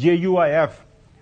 JUIF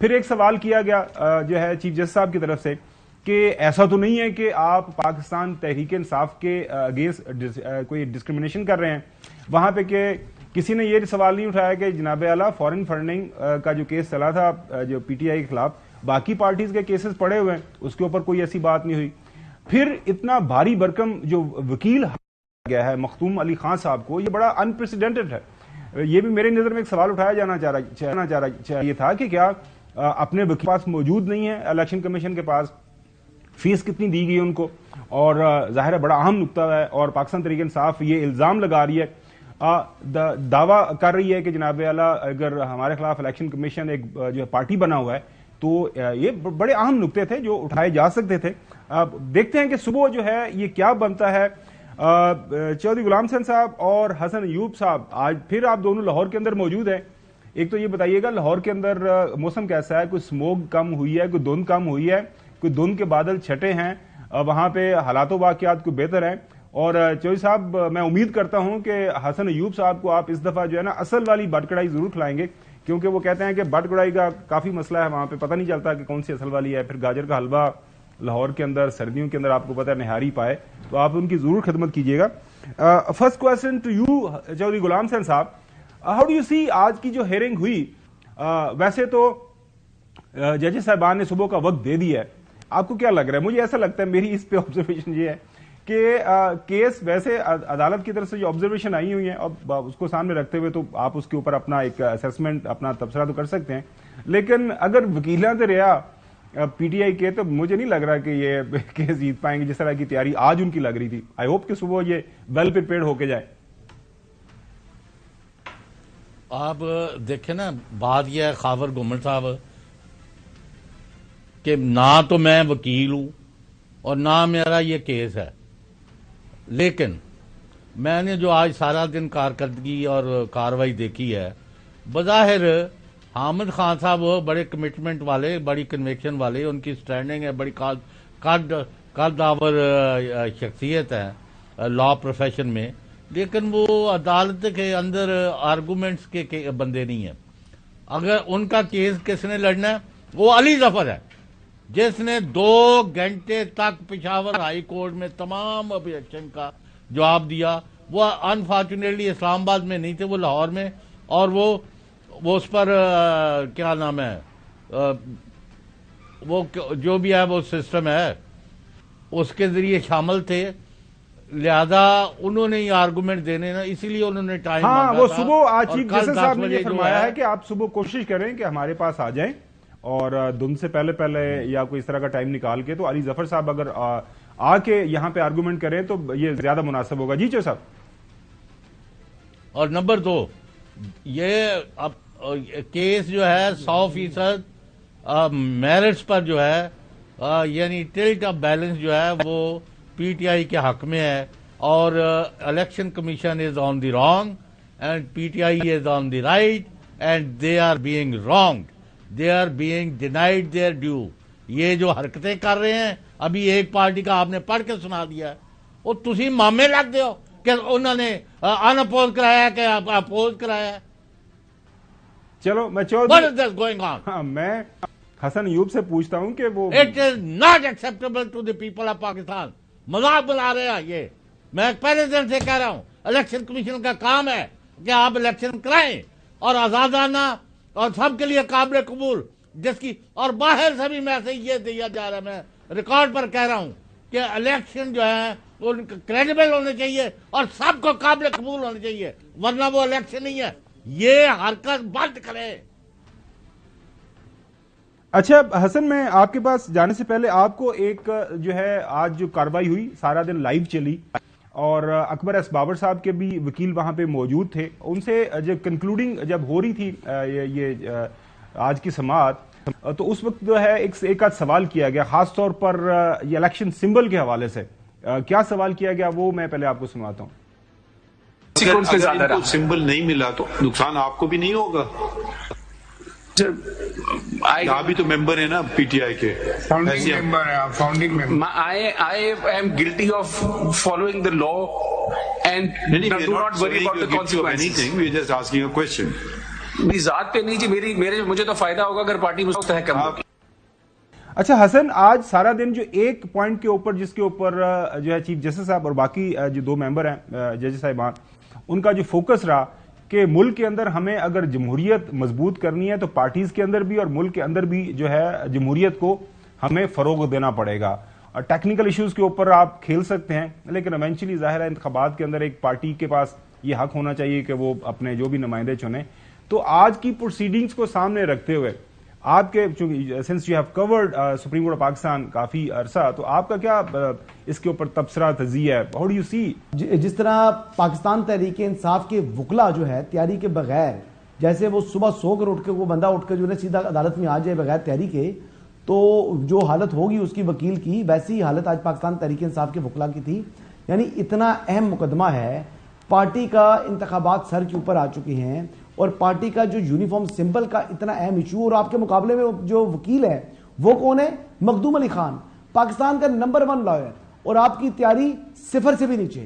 پھر ایک سوال کیا گیا جو ہے چیف جسٹس صاحب کی طرف سے کہ ایسا تو نہیں ہے کہ آپ پاکستان تحریک انصاف کے اگینسٹ کوئی ڈسکریمنیشن کر رہے ہیں وہاں پہ، کہ کسی نے یہ سوال نہیں اٹھایا کہ جناب اعلیٰ فورن فنڈنگ کا جو کیس چلا تھا جو پی ٹی آئی کے خلاف، باقی پارٹیز کے کیسز پڑے ہوئے ہیں، اس کے اوپر کوئی ایسی بات نہیں ہوئی. پھر اتنا بھاری برکم جو وکیل گیا ہے مختوم علی خان صاحب کو، یہ بڑا انپریسیڈنٹڈ ہے. یہ بھی میرے نظر میں ایک سوال اٹھایا جانا چاہیے تھا کہ کیا اپنے وکیل کے پاس موجود نہیں ہے الیکشن کمیشن کے پاس، فیس کتنی دی گئی ان کو، اور ظاہر ہے بڑا اہم نقطہ ہے. اور پاکستان تحریک انصاف یہ الزام لگا رہی ہے، دعویٰ کر رہی ہے کہ جناب اعلیٰ اگر ہمارے خلاف الیکشن کمیشن ایک جو پارٹی بنا ہوا ہے تو یہ بڑے اہم نقطے تھے جو اٹھائے جا سکتے تھے. دیکھتے ہیں کہ صبح جو ہے یہ کیا بنتا ہے. چودھری غلام حسین صاحب اور حسن ایوب صاحب، آج پھر آپ دونوں لاہور کے اندر موجود ہیں. ایک تو یہ بتائیے گا لاہور کے اندر موسم کیسا ہے؟ کوئی سموگ کم ہوئی ہے؟ کوئی دھند کم ہوئی ہے؟ کوئی دھند کے بادل چھٹے ہیں؟ وہاں پہ حالات و واقعات کوئی بہتر ہیں؟ اور چودھری صاحب میں امید کرتا ہوں کہ حسن ایوب صاحب کو آپ اس دفعہ جو ہے نا اصل والی بٹ کڑائی ضرور کھلائیں گے، کیونکہ وہ کہتے ہیں کہ بٹ کڑائی کا کافی مسئلہ ہے وہاں پہ، پتہ نہیں چلتا کہ کون سی اصل والی ہے. پھر گاجر کا حلوہ لاہور کے اندر سردیوں کے اندر آپ کو پتہ ہے نہاری پائے، تو آپ ان کی ضرور خدمت کیجیے گا. First question to you Chaudhry Ghulam Hussain صاحب، ہاؤ ڈو یو سی آج کی جو ہیئرنگ ہوئی؟ ویسے تو ججز صاحبان نے صبح کا وقت دے دیا ہے، آپ کو کیا لگ رہا ہے؟ مجھے ایسا لگتا ہے، میری اس پہ آبزرویشن یہ ہے کہ کیس ویسے عدالت کی طرف سے جو آبزرویشن آئی ہوئی ہیں اب اس کو سامنے رکھتے ہوئے تو آپ اس کے اوپر اپنا ایک اسیسمنٹ اپنا تبصرہ تو کر سکتے ہیں، لیکن اگر وکیلان سے رہا پی ٹی آئی کے تو مجھے نہیں لگ رہا کہ یہ کیس جیت پائیں گے جس طرح کی تیاری آج ان کی لگ رہی تھی. آئی ہوپ کہ صبح یہ ویل پریپیئرڈ ہو کے جائے. آپ دیکھیں نا، بات یہ ہے خاور گومر صاحب کہ نہ تو میں وکیل ہوں اور نہ میرا یہ کیس ہے، لیکن میں نے جو آج سارا دن کارکردگی اور کاروائی دیکھی ہے، بظاہر حامد خان صاحب بڑے کمٹمنٹ والے، بڑی کنوکشن والے، ان کی سٹینڈنگ ہے، بڑی قدآور شخصیت ہے لا پروفیشن میں، لیکن وہ عدالت کے اندر آرگومنٹس کے بندے نہیں ہیں. اگر ان کا کیس کس نے لڑنا ہے، وہ علی ظفر ہے جس نے 2 گھنٹے تک پشاور ہائی کورٹ میں تمام آبجیکشن کا جواب دیا. وہ انفارچونیٹلی اسلام آباد میں نہیں تھے، وہ لاہور میں، اور وہ اس پر کیا نام ہے، وہ جو بھی ہے وہ سسٹم ہے اس کے ذریعے شامل تھے، لہذا انہوں نے یہ آرگومنٹ دینے نا، اسی لیے انہوں نے ٹائم ہاں مانگا وہ تھا. صبح آج چیف جسٹس صاحب نے یہ جو فرمایا ہے کہ آپ صبح کوشش کریں کہ ہمارے پاس آ جائیں اور دن سے پہلے یا کوئی اس طرح کا ٹائم نکال کے، تو علی ظفر صاحب اگر آ کے یہاں پہ آرگومنٹ کریں تو یہ زیادہ مناسب ہوگا. جی چو صاحب. اور نمبر 2، یہ کیس جو ہے 100% میرٹس پر جو ہے، یعنی ٹلٹ آف بیلنس جو ہے وہ پی ٹی آئی کے حق میں ہے، اور election commission is on the wrong and P T I is on the right and they are being wrong, they are being denied their due. یہ جو حرکتیں کر رہے ہیں، ابھی ایک پارٹی کا آپ نے پڑھ کے سنا دیا ہے، وہ تسی مامے لگ ہو کہ انہوں نے ان اپوز کرایا ہے کہ اپوز کرایا ہے. چلو میں What is this going on? میں حسن ایوب سے پوچھتا ہوں کہ وہ It is not acceptable to the people of Pakistan. مذاق بنا رہے ہیں یہ. میں پہلے دن سے کہہ رہا ہوں، الیکشن کمیشن کا کام ہے کہ آپ الیکشن کرائیں اور آزادانہ اور سب کے لیے قابل قبول، جس کی، اور باہر سے بھی میسج یہ دیا جا رہا ہے، میں ریکارڈ پر کہہ رہا ہوں کہ الیکشن جو ہے وہ کریڈیبل ہونے چاہیے اور سب کو قابل قبول ہونے چاہیے، ورنہ وہ الیکشن نہیں ہے. یہ حرکت بند کرے. اچھا حسن، میں آپ کے پاس جانے سے پہلے آپ کو ایک جو ہے آج جو کاروائی ہوئی سارا دن لائیو چلی، اور اکبر ایس بابر صاحب کے بھی وکیل وہاں پہ موجود تھے، ان سے جب کنکلوڈنگ جب ہو رہی تھی یہ آج کی سماعت، تو اس وقت جو ہے ایک آدھ سوال کیا گیا، خاص طور پر یہ الیکشن سمبل کے حوالے سے. کیا سوال کیا گیا وہ میں پہلے آپ کو سنواتا ہوں. اگر ان کو سمبل نہیں ملا تو نقصان آپ کو بھی نہیں ہوگا؟ آپ بھی تو ممبر ہیں نا پی ٹی آئی کے، founding member. I am guilty of following the law and do not worry about the consequences. We are just asking a question. میری ذات پہ نہیں جی، مجھے تو فائدہ ہوگا اگر پارٹی مستحکم ہوگی۔ اچھا حسن، آج سارا دن جو ایک پوائنٹ کے اوپر جس کے اوپر جو ہے چیف جسٹس صاحب اور باقی جو 2 ممبر ہیں ججز صاحبان، ان کا جو فوکس رہا کہ ملک کے اندر ہمیں اگر جمہوریت مضبوط کرنی ہے تو پارٹیز کے اندر بھی اور ملک کے اندر بھی جو ہے جمہوریت کو ہمیں فروغ دینا پڑے گا۔ اور ٹیکنیکل ایشوز کے اوپر آپ کھیل سکتے ہیں، لیکن ایونچولی ظاہر ہے انتخابات کے اندر ایک پارٹی کے پاس یہ حق ہونا چاہیے کہ وہ اپنے جو بھی نمائندے چنیں۔ تو آج کی پروسیڈنگز کو سامنے رکھتے ہوئے آپ کے، چونکہ since you have covered Supreme Court of Pakistan کافی عرصہ، تو آپ کا کیا اس کے اوپر تبصرہ تجزیہ ہے؟ ہاؤ ڈو یو سی؟ جس طرح پاکستان تحریک انصاف کے وکلا جو ہے تیاری کے بغیر، جیسے وہ صبح سو کر اٹھ کے وہ بندہ اٹھ کے جو ہے سیدھا عدالت میں آ جائے بغیر تیاری کے، تو جو حالت ہوگی اس کی وکیل کی، ویسی حالت آج پاکستان تحریک انصاف کے وکلا کی تھی۔ یعنی اتنا اہم مقدمہ ہے، پارٹی کا انتخابات سر کے اوپر آ چکے ہیں اور پارٹی کا جو یونیفارم سمبل کا اتنا اہم ایشو، اور آپ کے مقابلے میں جو وکیل ہے وہ کون ہے؟ مخدوم علی خان، پاکستان کا نمبر 1 لائر، اور آپ کی تیاری 0 سے بھی نیچے،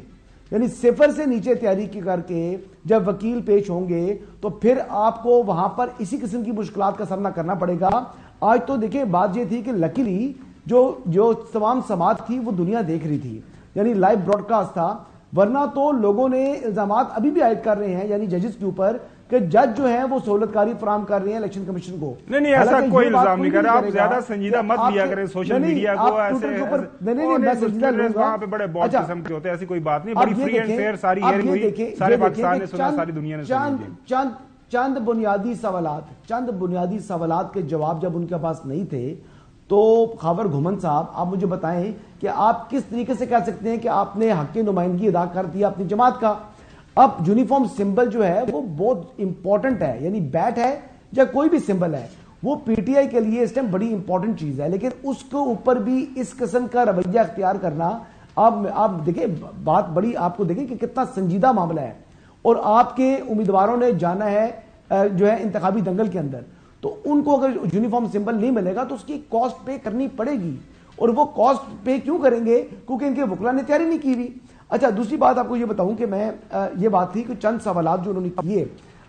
یعنی 0 سے نیچے تیاری کر کے جب وکیل پیش ہوں گے تو پھر آپ کو وہاں پر اسی قسم کی مشکلات کا سامنا کرنا پڑے گا۔ آج تو دیکھیں بات یہ تھی کہ لکیلی جو تمام سماعت تھی وہ دنیا دیکھ رہی تھی، یعنی لائیو براڈ کاسٹ تھا، ورنہ تو لوگوں نے الزامات ابھی بھی عائد کر رہے ہیں یعنی ججز کے اوپر کہ جج جو ہیں وہ سہولت کاری فراہم کر رہے ہیں الیکشن کمیشن کو۔ نہیں ایسا کوئی الزام نہیں کر رہا، آپ زیادہ سنجیدہ مت لیا کریں سوشل میڈیا کو، ایسے میں سنجیدہ لوں گا، وہاں پہ بڑے بہت قسم کے ہوتے ہیں، ایسی کوئی بات نہیں، بڑی فری اینڈ فیئر ساری ہیئرنگ ہوئی، سارے پاکستان نے سنا، ساری دنیا نے سنا۔ چند بنیادی سوالات کے جواب جب ان کے پاس نہیں تھے تو خاور گھمن صاحب آپ مجھے بتائیں کہ آپ کس طریقے سے کہہ سکتے ہیں کہ آپ نے حق کی نمائندگی ادا کر دیا اپنی جماعت کا؟ اب یونیفارم سمبل جو ہے وہ بہت امپورٹنٹ ہے، یعنی بیٹ ہے یا کوئی بھی سمبل ہے وہ پی ٹی آئی کے لیے اس ٹائم بڑی امپورٹنٹ چیز ہے، لیکن اس کے اوپر بھی اس قسم کا رویہ اختیار کرنا، آپ دیکھیں بات بڑی، آپ کو دیکھیں کہ کتنا سنجیدہ معاملہ ہے، اور آپ کے امیدواروں نے جانا ہے جو ہے انتخابی دنگل کے اندر، تو ان کو اگر یونیفارم سمبل نہیں ملے گا تو اس کی کاسٹ پے کرنی پڑے گی، اور وہ کاسٹ پے کیوں کریں گے؟ کیونکہ ان کے وکلا نے تیاری نہیں کی ہوئی۔ اچھا دوسری بات آپ کو یہ بتاؤں کہ میں یہ بات تھی کہ چند سوالات جو انہوں نے کیے،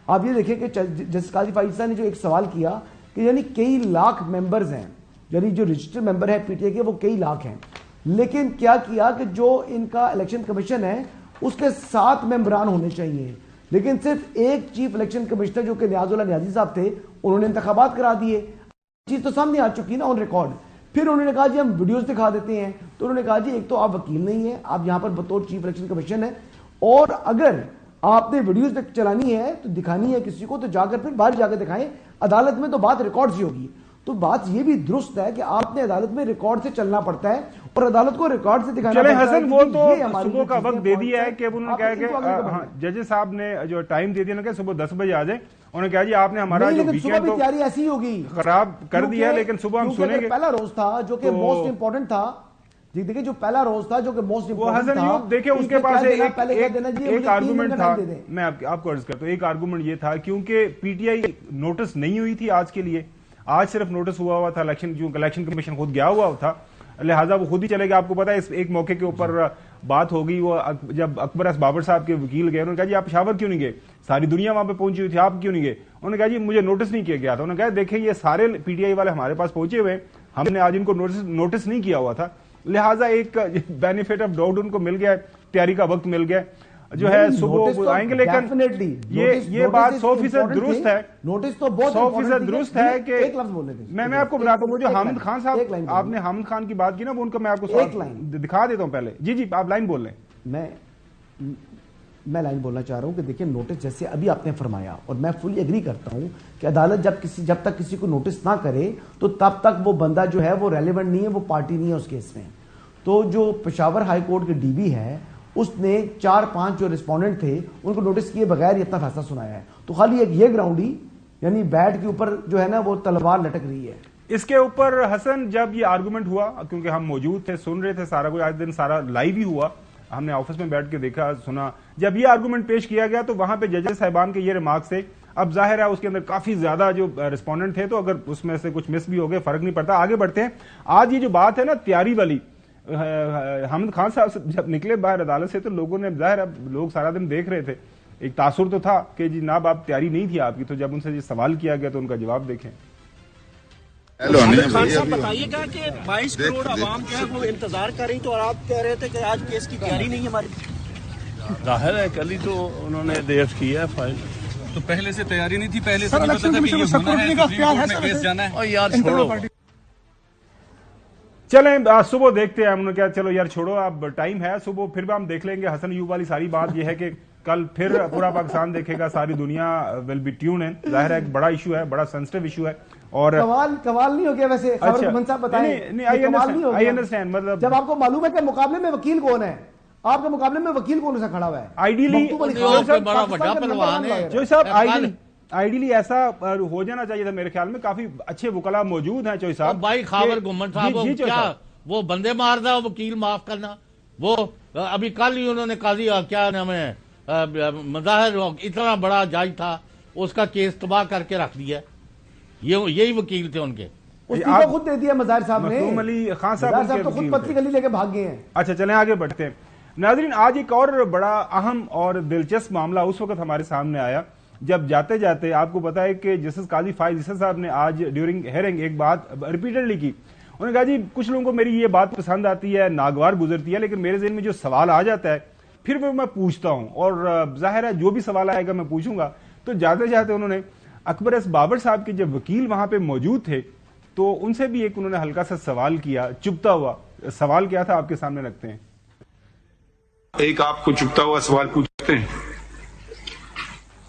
آپ یہ دیکھیں کہ جسٹس قاضی فائز صاحب نے جو ایک سوال کیا کہ یعنی کئی لاکھ ممبرز ہیں، یعنی جو رجسٹر ممبر ہے پی ٹی آئی کے وہ کئی لاکھ ہیں، لیکن کیا کیا کہ جو ان کا الیکشن کمیشن ہے اس کے 7 ممبران ہونے چاہیے، لیکن صرف ایک چیف الیکشن کمشنر جو کہ نیاز اللہ نیازی صاحب تھے انہوں نے انتخابات کرا دیے۔ چیز تو سامنے آ چکی نا آن ریکارڈ۔ پھر انہوں نے کہا جی ہم ویڈیوز دکھا دیتے ہیں، تو انہوں نے کہا جی ایک تو آپ وکیل نہیں ہیں، آپ یہاں پر بطور چیف الیکشن کمیشن ہے، اور اگر آپ نے ویڈیوز چلانی ہے تو دکھانی ہے کسی کو تو جا کر پھر باہر جا کے دکھائیں، عدالت میں تو بات ریکارڈ سے ہوگی۔ تو بات یہ بھی درست ہے کہ آپ نے عدالت میں ریکارڈ سے چلنا پڑتا ہے اور عدالت کو ریکارڈ سے دکھانا پڑتا ہے۔ چلے حسن، وہ تو صبح کا وقت دے دیا ہے کہ انہوں نے کہا کہ ججز صاحب نے جو ٹائم دے دیا انہوں نے کہا صبح 10 بجے آ جائیں، انہوں نے کہا جی آپ نے ہمارا جو ویکینڈ تو تیاری ایسی ہوگی خراب کر دیا ہے، لیکن صبح ہم سنیں گے۔ پہلا روز تھا جو کہ موسٹ امپورٹنٹ تھا، جی دیکھیں جو پہلا روز تھا جو کہ موسٹ امپورٹنٹ تھا، دیکھیں اس کے پاس ایک آرگومنٹ تھا، میں آپ کو عرض کرتا ہوں، ایک آرگومنٹ یہ تھا کیونکہ پی ٹی آئی نوٹس نہیں ہوئی تھی آج کے لیے، آج صرف نوٹس ہوا تھا الیکشن کمیشن خود گیا ہوا تھا، لہٰذا وہ خود ہی چلے گئے۔ آپ کو پتا ہے اس ایک موقع کے اوپر بات ہو گئی، وہ جب اکبر اس بابر صاحب کے وکیل گئے، انہوں نے کہا جی آپ پشاور کیوں نہیں گئے، ساری دنیا وہاں پہ پہنچی ہوئی تھی، آپ کیوں نہیں گئے؟ انہوں نے کہا جی مجھے نوٹس نہیں کیا گیا تھا۔ انہوں نے کہا دیکھیں یہ سارے پی ٹی آئی والے ہمارے پاس پہنچے ہوئے، ہم نے آج ان کو نوٹس نہیں کیا ہوا تھا، لہٰذا ایک بینیفٹ آف ڈاؤٹ ان کو مل گیا، تیاری کا وقت مل گیا جو ہے، صبح آئیں گے۔ لیکن یہ بات 100% درست ہے، نوٹس تو بہت 100% درست ہے کہ ایک لفظ بولنے دیں، میں آپ کو بتاتا ہوں، جو حامد خان صاحب، آپ نے حامد خان کی بات کی نا، وہ ان کا میں آپ کو دکھا دیتا ہوں پہلے۔ جی آپ لائن بول لیں۔ میں لائن بولنا چاہ رہا ہوں کہ دیکھیں نوٹس جیسے ابھی آپ نے فرمایا، اور میں فلی ایگری کرتا ہوں کہ عدالت جب تک کسی کو نوٹس نہ کرے تو تب تک وہ بندہ جو ہے وہ ریلیونٹ نہیں ہے، وہ پارٹی نہیں ہے اس کیس میں۔ تو جو پشاور ہائی کورٹ کے ڈی بی ہے اس نے 4-5 جو ریسپونڈنٹ تھے ان کو نوٹس کیے بغیر یہ اتنا فیصلہ سنایا ہے، تو خالی ایک یہ گراؤنڈ ہی، یعنی بیٹ کے اوپر جو ہے نا وہ تلوار لٹک رہی ہے۔ اس کے اوپر حسن جب یہ آرگومنٹ ہوا، کیونکہ ہم موجود تھے، سن رہے تھے سارا کچھ، آج دن سارا لائیو ہی ہوا، ہم نے آفس میں بیٹھ کے دیکھا سنا، جب یہ آرگومنٹ پیش کیا گیا تو وہاں پہ ججز صاحبان کے یہ ریمارکس تھے۔ اب ظاہر ہے اس کے اندر کافی زیادہ جو ریسپونڈنٹ تھے، تو اگر اس میں سے کچھ مس بھی ہو گئے فرق نہیں پڑتا، آگے بڑھتے ہیں۔ آج یہ جو بات ہے نا تیاری والی، حامد خان صاحب جب نکلے باہر عدالت سے تو لوگوں نے، ظاہر ہے لوگ سارا دن دیکھ رہے تھے ایک تاثر تو تھا کہ جناب آپ تیاری نہیں تھی آپ کی, تو جب ان سے یہ سوال کیا گیا تو ان کا جواب دیکھیں. خان صاحب بتائیے گا کہ 22 کروڑ عوام جو ہے وہ انتظار کر رہی تو اور آپ کہہ رہے تھے کہ آج کیس کی تیاری نہیں ہے ہماری. ظاہر ہے کل ہی تو انہوں نے دیر کیا ہے فائل, تو پہلے سے تیاری نہیں تھی, پہلے سے نہیں پتا تھا کہ یہ ہونا ہے, سپریم کورٹ میں کیس جانا ہے. اور یار چھوڑو, چلیں صبح دیکھتے ہیں. ہم نے کیا چلو یار چھوڑو, اب ٹائم ہے صبح, پھر بھی ہم دیکھ لیں گے. حسن ایوب والی ساری بات یہ ہے کہ کل پھر پورا پاکستان دیکھے گا, ساری دنیا ول بی ٹیون ان. ظاہر ہے ایک بڑا ایشو ہے, بڑا سینسٹیو ایشو ہے. اور کمال نہیں ہو گیا ویسے خبر گھمن صاحب بتائیں. آئی انڈرسٹینڈ, مطلب جب آپ کو معلوم ہے کہ مقابلے میں وکیل کون ہے, آپ کے مقابلے میں وکیل کون سا کھڑا ہوا ہے, آئیڈیلی بڑا بڑا پہلوان ہے جو صاحب, آئیڈیلی ایسا ہو جانا چاہیے تھا میرے خیال میں. کافی اچھے وکلا موجود ہیں چوئی صاحب. بھائی خاور گھمن صاحب کیا وہ بندے مار دا وکیل معاف کرنا, وہ ابھی کل ہی انہوں نے قاضی کیا نام ہے مظاہر اتنا بڑا جج تھا, اس کا کیس تباہ کر کے رکھ دیا. یہی وکیل تھے ان کے, استعفا خود دے دیا مظاہر صاحب نے. محتوم علی خان صاحب تو خود پتلی گلی لے کے بھاگ گئے ہیں. اچھا چلیں آگے بڑھتے ہیں. ناظرین, آج ایک اور بڑا اہم اور دلچسپ معاملہ اس وقت ہمارے سامنے آیا جب جاتے جاتے آپ کو پتا ہے کہ جسٹس قاضی فائز عیسی صاحب نے آج ڈیورنگ ہیئرنگ ایک بات ریپیٹڈلی کی. انہوں نے کہا جی کچھ لوگوں کو میری یہ بات پسند آتی ہے, ناگوار گزرتی ہے, لیکن میرے ذہن میں جو سوال آ جاتا ہے پھر میں پوچھتا ہوں, اور ظاہر ہے جو بھی سوال آئے گا میں پوچھوں گا. تو جاتے جاتے انہوں نے اکبر ایس بابر صاحب کے جب وکیل وہاں پہ موجود تھے تو ان سے بھی ایک انہوں نے ہلکا سا سوال کیا, چپتا ہوا سوال. کیا تھا آپ کے سامنے رکھتے ہیں. ایک آپ کو چپتا ہوا سوال پوچھتے ہیں,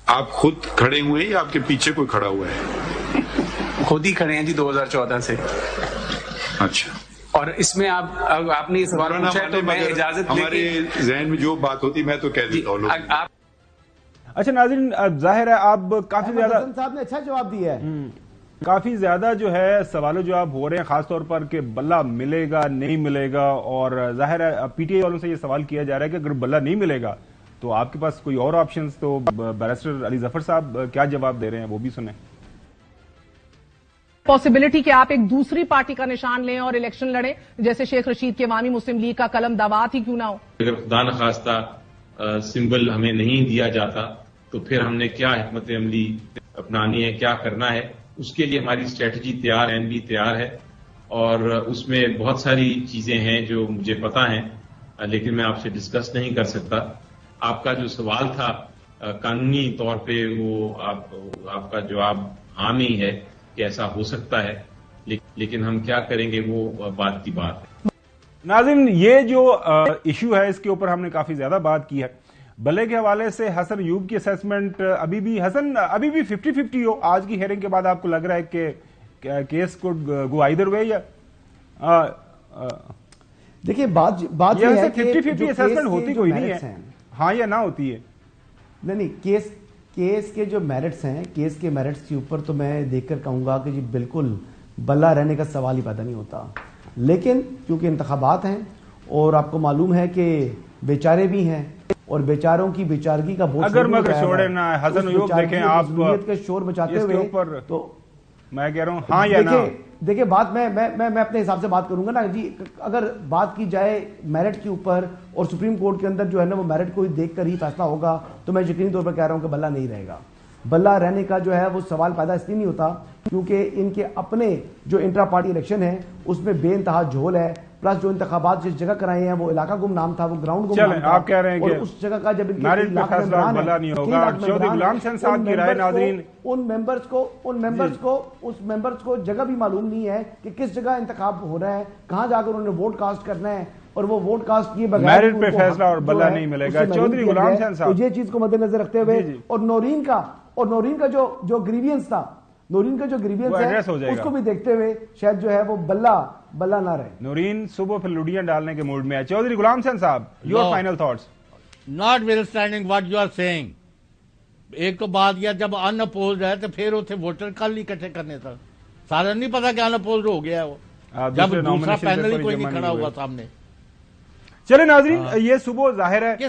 آپ خود کھڑے ہوئے ہیں یا آپ کے پیچھے کوئی کھڑا ہوا ہے؟ خود ہی کھڑے ہیں جی 2014 سے. اچھا, اور اس میں آپ نے یہ سوال پوچھا ہے تو میں اجازت ہمارے ذہن میں جو بات ہوتی میں تو کہہ دیتا ہوں. آپ اچھا ناظرین, ظاہر ہے آپ کافی زیادہ حسن صاحب نے اچھا جواب دیا ہے. کافی زیادہ جو ہے سوال و جواب ہو رہے ہیں, خاص طور پر کہ بلہ ملے گا نہیں ملے گا. اور ظاہر ہے پی ٹی آئی والوں سے یہ سوال کیا جا رہا ہے کہ اگر بلہ نہیں ملے گا تو آپ کے پاس کوئی اور آپشنز. تو بیرسٹر علی ظفر صاحب کیا جواب دے رہے ہیں وہ بھی سنیں. پاسبلٹی کہ آپ ایک دوسری پارٹی کا نشان لیں اور الیکشن لڑیں, جیسے شیخ رشید کے عوامی مسلم لیگ کا قلم دعوات ہی کیوں نہ ہو. اگر خدا نخواستہ سمبل ہمیں نہیں دیا جاتا تو پھر ہم نے کیا حکمت عملی اپنانی ہے, کیا کرنا ہے, اس کے لیے ہماری اسٹریٹجی تیار ہے, بھی تیار ہے. اور اس میں بہت ساری چیزیں ہیں جو مجھے پتا ہیں لیکن میں آپ سے ڈسکس نہیں کر سکتا. آپ کا جو سوال تھا قانونی طور پہ وہ آپ کا جواب ہاں نہیں ہے کہ ایسا ہو سکتا ہے, لیکن ہم کیا کریں گے وہ بات کی بات ہے. ناظرین, یہ جو ایشو ہے اس کے اوپر ہم نے کافی زیادہ بات کی ہے. بلے کے حوالے سے حسن ایوب کی اسیسمنٹ ابھی بھی 50-50 ہو. آج کی ہیئرنگ کے بعد آپ کو لگ رہا ہے کہ کیس کو گو آئیدر وے, یا دیکھیے بات یہ ہے کہ 50-50 اسیسمنٹ ہوتی کوئی نہیں ہے, ہاں یا نہ ہوتی ہے. نہیں, کیس کے جو میرٹس ہیں, کیس کے میرٹس کے اوپر تو میں دیکھ کر کہوں گا کہ جی بالکل بلہ رہنے کا سوال ہی پیدا نہیں ہوتا. لیکن کیونکہ انتخابات ہیں اور آپ کو معلوم ہے کہ بیچارے بھی ہیں اور بیچاروں کی بیچارگی کا بہت اگر مگر چھوڑے نا حسن ایوب, دیکھیں آپ کے شور بچاتے ہوئے تو میں کہہ رہا ہوں ہاں یا نہ. دیکھیں بات میں اپنے حساب سے بات کروں گا نا جی. اگر بات کی جائے میرٹ کے اوپر اور سپریم کورٹ کے اندر جو ہے نا وہ میرٹ کو ہی دیکھ کر ہی فیصلہ ہوگا, تو میں یقینی طور پر کہہ رہا ہوں کہ بلہ نہیں رہے گا. بلہ رہنے کا جو ہے وہ سوال پیدا اس لیے نہیں ہوتا کیونکہ ان کے اپنے جو انٹرا پارٹی الیکشن ہے اس میں بے انتہا جھول ہے. پلس جو انتخابات جس جگہ کرائے ہیں وہ علاقہ گم نام تھا, وہ گراؤنڈ گم نام تھا. آپ کہہ رہے ہیں کہ اس جگہ کا جب میرٹ پہ فیصلہ بلہ نہیں ہوگا. چودھری غلام حسین صاحب کی رائے ناظرین, ان ممبرز کو جگہ بھی معلوم نہیں ہے کہ کس جگہ انتخاب ہو رہا ہے, کہاں جا کر انہوں نے ووٹ کاسٹ کرنا ہے, اور وہ ووٹ کاسٹ کیے بغیر میرٹ پہ فیصلہ اور بلہ نہیں ملے گا. چودھری غلام حسین صاحب, یہ چیز کو مد نظر رکھتے ہوئے اور نورین کا جو گریوینس تھا, نورین کا جو گریوینس ہے اس کو بھی دیکھتے ہوئے شاید جو ہے وہ بلہ نہ رہے. نورین صبح پھر لڑیاں ڈالنے کے موڈ میں ہے. Chaudhry Ghulam Hussain Sahab, your final thoughts. Notwithstanding what you are seeing. ایک تو بات یہ جب ان اپوزڈ ہے تو پھر اتنے ووٹر کل اکٹھے کرنے تھا. سارا نہیں پتا کہ ان اپوزڈ ہو گیا وہ, جب دوسرا پینل ہی کوئی نہیں کھڑا ہوا سامنے. چلے ناظرین, یہ صبح ظاہر ہے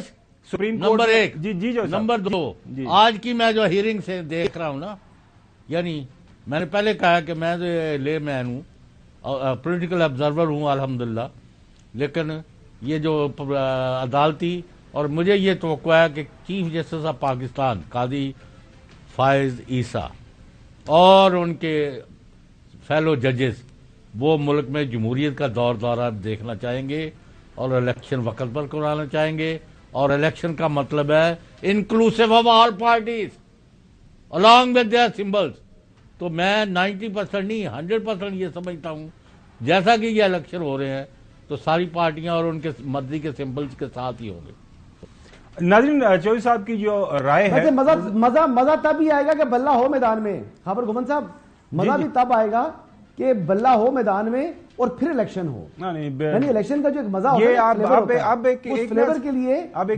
سپریم کورٹ. نمبر 1. جی نمبر 2, آج کی میں جو ہیئرنگ سے دیکھ رہا ہوں نا, یعنی میں نے پہلے کہا کہ میں لے مین ہوں, پولیٹیکل آبزرور ہوں الحمدللہ, لیکن یہ جو عدالتی اور مجھے یہ توقع ہے کہ چیف جسٹس آف پاکستان قاضی فائز عیسیٰ اور ان کے فیلو ججز وہ ملک میں جمہوریت کا دورہ دیکھنا چاہیں گے اور الیکشن وقت پر کرانا چاہیں گے. اور الیکشن کا مطلب ہے inclusive of all parties along with their symbols. تو میں 90% نہیں 100% یہ سمجھتا ہوں جیسا کہ یہ الیکشن ہو رہے ہیں تو ساری پارٹیاں اور ان کے مرضی کے سمبلز کے ساتھ ہی ہوں گے. ناظرین چودھری صاحب کی جو رائے ہے مزہ تب ہی آئے گا کہ بلہ ہو میدان میں. خبر گھمن صاحب مزہ بھی تب آئے گا کہ بلہ ہو میدان میں اور پھر الیکشن ہو. یعنی الیکشن کا جو ایک مزہ ہوتا ہے اب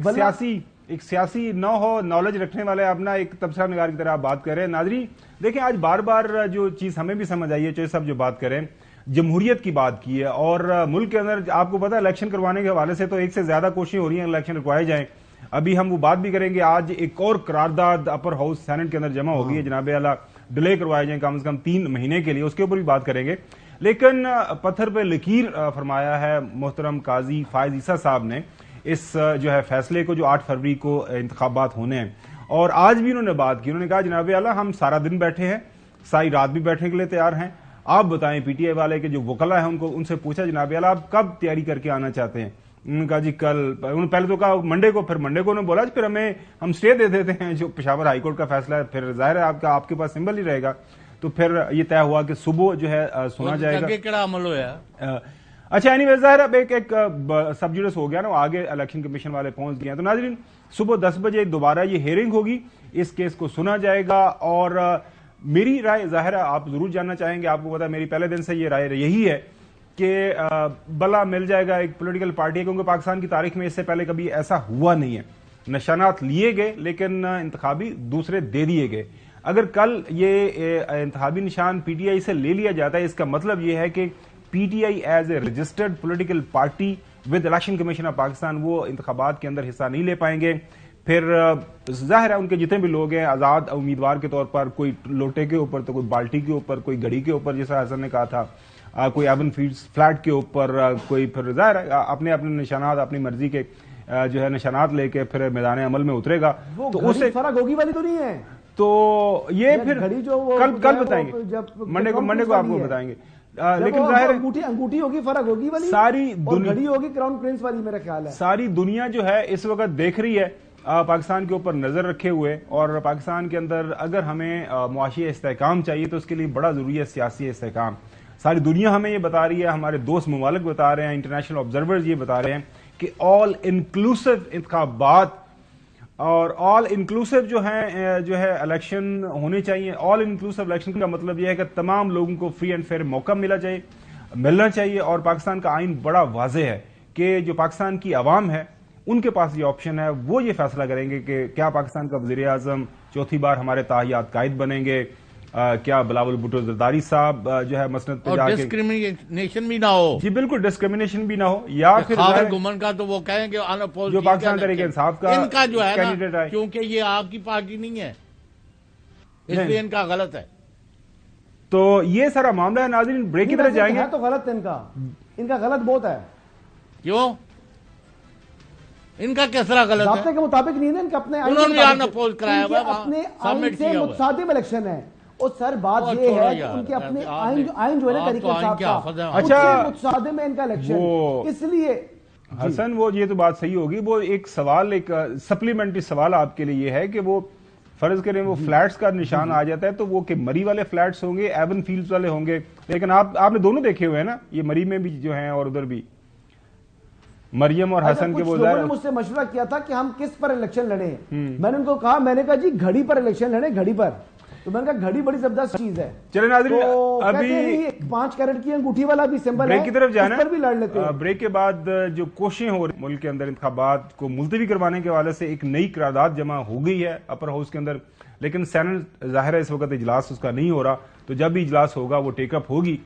ایک سیاسی نہ ہو نالج رکھنے والے اپنا ایک تبصرہ نگار کی طرح آپ بات کر رہے ہیں. ناظرین دیکھیں آج بار بار جو چیز ہمیں بھی سمجھ آئی ہے چودھری صاحب جو بات کریں جمہوریت کی بات کی ہے اور ملک کے اندر آپ کو پتا ہے الیکشن کروانے کے حوالے سے تو ایک سے زیادہ کوششیں ہو رہی ہیں الیکشن رکوائے جائیں. ابھی ہم وہ بات بھی کریں گے. آج ایک اور قرارداد اپر ہاؤس سینٹ کے اندر جمع ہو گئی ہے جناب اعلیٰ ڈیلے کروائے جائیں کم از کم 3 مہینے کے لیے. اس کے اوپر بھی بات کریں گے. لیکن پتھر پہ لکیر فرمایا ہے محترم قاضی فائز عیسیٰ صاحب نے اس جو ہے فیصلے کو جو 8 فروری کو انتخابات ہونے ہیں اور آج بھی انہوں نے بات کی. انہوں نے کہا جناب اعلیٰ ہم سارا دن بیٹھے ہیں ساری رات بھی بیٹھنے کے لیے تیار ہیں. آپ بتائیں پی ٹی آئی والے کے جو وکلا ہیں ان سے پوچھا جناب اعلیٰ آپ کب تیاری کر کے آنا چاہتے ہیں. انہوں نے کہا جی کل. انہوں نے پہلے تو کہا منڈے کو پھر منڈے کو انہوں نے بولا پھر ہم سٹے دے دیتے ہیں جو پشاور ہائی کورٹ کا فیصلہ ہے پھر ظاہر ہے آپ کے پاس سمبل ہی رہے گا. تو پھر یہ طے ہوا کہ صبح جو ہے سنا جائے گا. کیڑا عمل ہوا اچھا اینی ویز ظاہر اب ایک سب جوڈس ہو گیا نا آگے الیکشن کمیشن والے پہنچ گئے ہیں. تو ناظرین صبح 10 بجے دوبارہ یہ ہیئرنگ ہوگی اس کیس کو سنا جائے گا اور میری رائے ظاہر ہے آپ ضرور جاننا چاہیں گے. آپ کو پتا میری پہلے دن سے یہ رائے یہی ہے کہ بلا مل جائے گا ایک پولیٹیکل پارٹی کیونکہ پاکستان کی تاریخ میں اس سے پہلے کبھی ایسا ہوا نہیں ہے. نشانات لیے گئے لیکن انتخابی دوسرے دے دیے گئے. اگر کل یہ انتخابی نشان پی ٹی آئی سے لے لیا جاتا ہے اس کا مطلب یہ ہے کہ پی T I as a registered political party with election commission of Pakistan وہ انتخابات کے اندر حصہ نہیں لے پائیں گے. پھر ظاہر ہے ان کے جتنے بھی لوگ ہیں آزاد امیدوار کے طور پر کوئی لوٹے کے اوپر تو کوئی بالٹی کے اوپر کوئی گھڑی کے اوپر جیسا حسن نے کہا تھا کوئی ایون فلیٹ کے اوپر کوئی پھر ظاہر ہے اپنے اپنے نشانات اپنی مرضی کے جو ہے نشانات لے کے پھر میدان عمل میں اترے گا. تو اس سے فرق ہوگی والی تو نہیں ہے تو یہ پھر کل بتائیں گے منڈے کو آپ کو بتائیں گے. لیکن ظاہر انگوٹھی ہوگی فرق ہوگی والی ساری گھڑی ہوگی کراؤن پرنس والی میرا خیال ہے. ساری دنیا جو ہے اس وقت دیکھ رہی ہے پاکستان کے اوپر نظر رکھے ہوئے اور پاکستان کے اندر اگر ہمیں معاشی استحکام چاہیے تو اس کے لیے بڑا ضروری ہے سیاسی استحکام. ساری دنیا ہمیں یہ بتا رہی ہے ہمارے دوست ممالک بتا رہے ہیں انٹرنیشنل آبزرورز یہ بتا رہے ہیں کہ آل انکلوسیو انتخابات اور آل انکلوسیو جو ہے الیکشن ہونے چاہیے. آل انکلوسیو الیکشن کا مطلب یہ ہے کہ تمام لوگوں کو فری اینڈ فیئر موقع ملنا چاہیے اور پاکستان کا آئین بڑا واضح ہے کہ جو پاکستان کی عوام ہے ان کے پاس یہ آپشن ہے وہ یہ فیصلہ کریں گے کہ کیا پاکستان کا وزیر اعظم چوتھی بار ہمارے تاحیات قائد بنیں گے کیا بلاول بھٹو زرداری صاحب جو ہے مسند پہ جا کے ڈسکریمنیشن بھی نہ ہو. جی بالکل ڈسکریمنیشن بھی نہ ہو یا پھر گمن کا تو وہ کہیں گے جو پاکستان تحریک انصاف کا ان کا جو ہے نا کیونکہ یہ آپ کی پارٹی نہیں ہے اس لیے ان کا غلط ہے. تو یہ سارا معاملہ ہے. ناظرین بریک کی طرف جائیں گے. تو غلط ہے ان کا غلط بہت ہے. کیوں ان کا کس طرح غلط ہے؟ ضابطے کے مطابق نہیں ہے ان کا اپنے انہوں نے یہاں اپوز کرایا ہوا اپنے آئین سے متصادم الیکشن ہے. اور سر بات یہ ہے کہ ان کے اپنے آئین جو ہے نا طریقہ صاحب کا اچھا متصادم ہے ان کا الیکشن. اس لیے حسن وہ یہ تو بات صحیح ہوگی. وہ ایک سوال ایک سپلیمنٹری سوال آپ کے لیے یہ ہے کہ وہ فرض کریں وہ فلیٹس کا نشان آ جاتا ہے تو وہ کہ مری والے فلیٹس ہوں گے ایون فیلڈز والے ہوں گے. لیکن آپ نے دونوں دیکھے ہوئے ہیں نا یہ مری میں بھی جو ہیں اور ادھر بھی مریم اور حسن کے وہ لوگوں نے مجھ سے مشورہ کیا تھا کہ ہم کس پر الیکشن لڑیں. میں نے ان کو کہا میں نے کہا جی گھڑی پر الیکشن لڑیں گھڑی پر. تو میں نے کہا گھڑی بڑی زبردست چیز ہے. چلے ناظرین ابھی 5 کیرٹ کی انگوٹھی والا بھی سمبل ہے بریک کی طرف جانا بھی لڑ لیتے ہیں. بریک کے بعد جو کوششیں ہو رہی ملک کے اندر انتخابات کو ملتوی کروانے کے حوالے سے ایک نئی قرارداد جمع ہو گئی ہے اپر ہاؤس کے اندر. لیکن سینٹ ظاہر ہے اس وقت اجلاس اس کا نہیں ہو رہا تو جب بھی اجلاس ہوگا وہ ٹیک اپ ہوگی.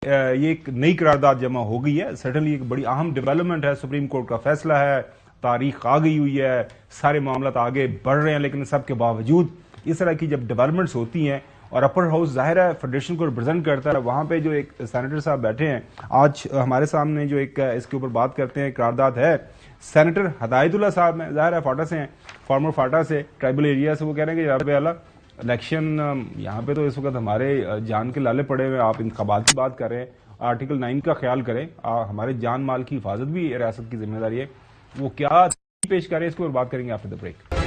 یہ ایک نئی قرارداد جمع ہو گئی ہے. سٹنلی ایک بڑی اہم ڈیولپمنٹ ہے. سپریم کورٹ کا فیصلہ ہے تاریخ آ گئی ہوئی ہے سارے معاملات آگے بڑھ رہے ہیں لیکن سب کے باوجود اس طرح کی جب ڈیولپمنٹس ہوتی ہیں اور اپر ہاؤس ظاہر ہے فیڈریشن کو ریپرزینٹ کرتا ہے. وہاں پہ جو ایک سینیٹر صاحب بیٹھے ہیں آج ہمارے سامنے, جو ایک اس کے اوپر بات کرتے ہیں, قرارداد ہے. سینیٹر ہدایت اللہ صاحب ہیں, ظاہر ہے فاٹا سے ہیں, فارمر فاٹا سے, ٹرائبل ایریا سے. وہ کہہ رہے ہیں کہ جناب اعلیٰ الیکشن یہاں پہ تو اس وقت ہمارے جان کے لالے پڑے ہوئے, آپ انتخابات کی بات کر رہے ہیں, آرٹیکل 9 کا خیال کریں, ہمارے جان مال کی حفاظت بھی ریاست کی ذمہ داری ہے. وہ کیا پیش کریں, اس کے اوپر بات کریں گے after the break.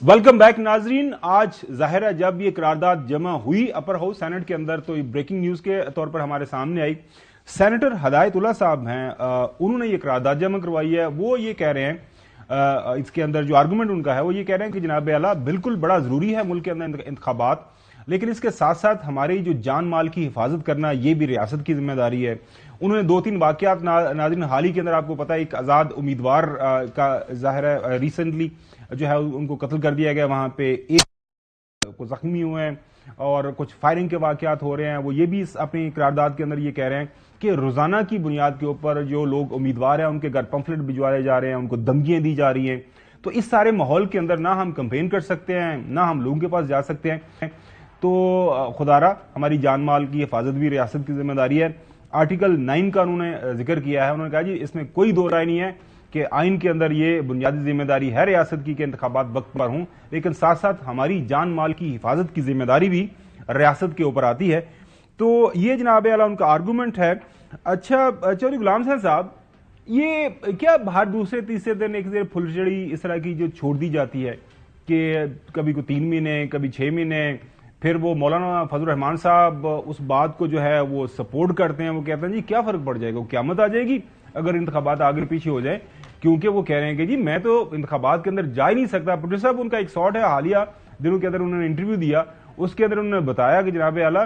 Welcome back ناظرین. آج ظاہر ہے جب یہ قرارداد جمع ہوئی اپر ہاؤس سینٹ کے اندر تو یہ بریکنگ نیوز کے طور پر ہمارے سامنے آئی. سینیٹر ہدایت اللہ صاحب ہیں, انہوں نے یہ قرارداد جمع کروائی ہے. وہ یہ کہہ رہے ہیں, اس کے اندر جو آرگومنٹ ان کا ہے وہ یہ کہہ رہے ہیں کہ جناب اعلیٰ بالکل بڑا ضروری ہے ملک کے اندر انتخابات, لیکن اس کے ساتھ ساتھ ہماری جو جان مال کی حفاظت کرنا یہ بھی ریاست کی ذمہ داری ہے. انہوں نے 2-3 واقعات ناظرین حال ہی کے اندر, آپ کو پتا ہے ایک آزاد امیدوار کا ظاہر ہے ریسنٹلی جو ہے ان کو قتل کر دیا گیا, وہاں پہ ایک کو زخمی ہوئے ہیں اور کچھ فائرنگ کے واقعات ہو رہے ہیں. وہ یہ بھی اپنی قرارداد کے اندر یہ کہہ رہے ہیں کہ روزانہ کی بنیاد کے اوپر جو لوگ امیدوار ہیں ان کے گھر پمفلٹ بھجوائے جا رہے ہیں, ان کو دھمکیاں دی جا رہی ہیں. تو اس سارے ماحول کے اندر نہ ہم کمپین کر سکتے ہیں, نہ ہم لوگوں کے پاس جا سکتے ہیں. تو خدارہ ہماری جان مال کی حفاظت بھی ریاست کی ذمہ داری ہے. آرٹیکل 9 کا انہوں نے ذکر کیا ہے. انہوں نے کہا جی اس میں کوئی دو رائے نہیں ہے کہ آئین کے اندر یہ بنیادی ذمہ داری ہے ریاست کی کہ انتخابات وقت پر ہوں, لیکن ساتھ ساتھ ہماری جان مال کی حفاظت کی ذمہ داری بھی ریاست کے اوپر آتی ہے. تو یہ جناب اعلیٰ ان کا آرگومنٹ ہے. اچھا چودھری غلام حسین صاحب, یہ کیا ہر دوسرے تیسرے دن ایک پھلجڑی اس طرح کی جو چھوڑ دی جاتی ہے کہ کبھی کو 3 مہینے کبھی 6 مہینے, پھر وہ مولانا فضل الرحمان صاحب اس بات کو جو ہے وہ سپورٹ کرتے ہیں, وہ کہتے ہیں جی کیا فرق پڑ جائے گا, قیامت آ جائے گی اگر انتخابات آگے پیچھے ہو جائے, کیونکہ وہ کہہ رہے ہیں کہ جی میں تو انتخابات کے اندر جا ہی نہیں سکتا. پروڈیوسر صاحب ان کا ایک شارٹ ہے حالیہ دنوں کے اندر, انہوں نے انٹرویو دیا, اس کے اندر انہوں نے بتایا کہ جناب اعلیٰ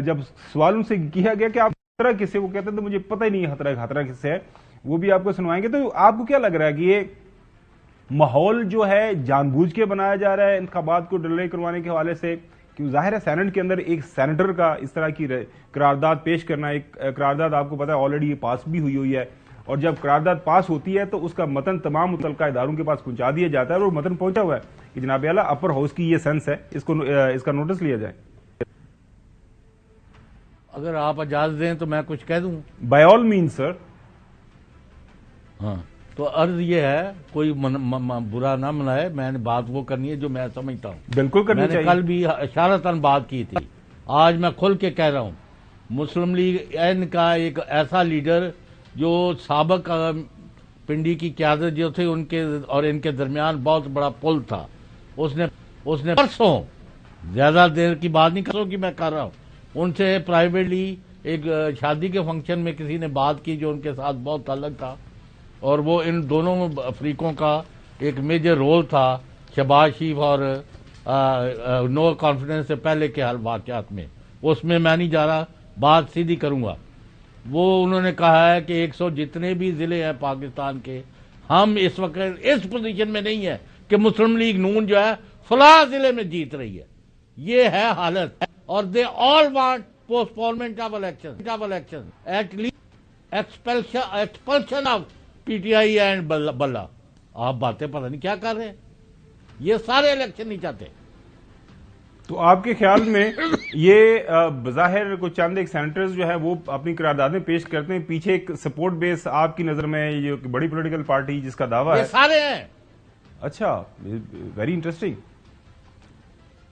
جب سوال ان سے کیا گیا کہ آپ خطرہ کس سے, وہ کہتے ہیں تو مجھے پتہ ہی نہیں ہے خطرہ کس سے ہے, وہ بھی آپ کو سنوائیں گے. تو آپ کو کیا لگ رہا ہے کہ یہ ماحول جو ہے جان بوجھ کے بنایا جا رہا ہے انتخابات کو ڈیلے کروانے کے حوالے سے؟ کہ ظاہر ہے سینٹ کے اندر ایک سینیٹر کا اس طرح کی قرارداد پیش کرنا, ایک قرارداد آپ کو پتا ہے آلریڈی پاس بھی ہوئی ہے, اور جب قرارداد پاس ہوتی ہے تو اس کا متن تمام متعلقہ اداروں کے پاس پہنچا دیا جاتا ہے, اور وہ متن پہنچا ہوا ہے کہ جناب اعلیٰ اپر ہاؤس کی یہ سینس ہے, اس کا نوٹس لیا جائے. اگر آپ اجازت دیں تو میں کچھ کہہ دوں. بائی آل مین سر. ہاں تو عرض یہ ہے, کوئی برا نہ منائے, میں نے بات وہ کرنی ہے جو میں سمجھتا ہوں. بالکل کرنی چاہیے. میں نے کل بھی اشارتاً بات کی تھی, آج میں کھل کے کہہ رہا ہوں. مسلم لیگ این کا ایک ایسا لیڈر جو سابق پنڈی کی قیادت جو تھی ان کے اور ان کے درمیان بہت بڑا پل تھا, اس نے پرسوں, زیادہ دیر کی بات نہیں کروں کہ میں کر رہا ہوں, ان سے پرائیویٹلی ایک شادی کے فنکشن میں کسی نے بات کی جو ان کے ساتھ بہت تعلق تھا, اور وہ ان دونوں افریقوں کا ایک میجر رول تھا شہباز شریف اور نو کانفیڈنس سے پہلے کے حال واقعات میں. اس میں میں نہیں جا رہا, بات سیدھی کروں گا. وہ انہوں نے کہا ہے کہ 100 جتنے بھی ضلع ہیں پاکستان کے, ہم اس وقت اس پوزیشن میں نہیں ہے کہ مسلم لیگ نون جو ہے فلاں ضلع میں جیت رہی ہے. یہ ہے حالت, اور they all want postponement of election at least expulsion of P T I and blah. آپ باتیں پتہ نہیں کیا کر رہے ہیں, یہ سارے الیکشن نہیں چاہتے. تو آپ کے خیال میں یہ بظاہر کچھ چند ایک سینیٹرز جو ہے وہ اپنی قراردادیں پیش کرتے ہیں, پیچھے ایک سپورٹ بیس آپ کی نظر میں یہ بڑی پولیٹیکل پارٹی جس کا دعویٰ ہے, یہ سارے ہیں. اچھا, ویری انٹرسٹنگ.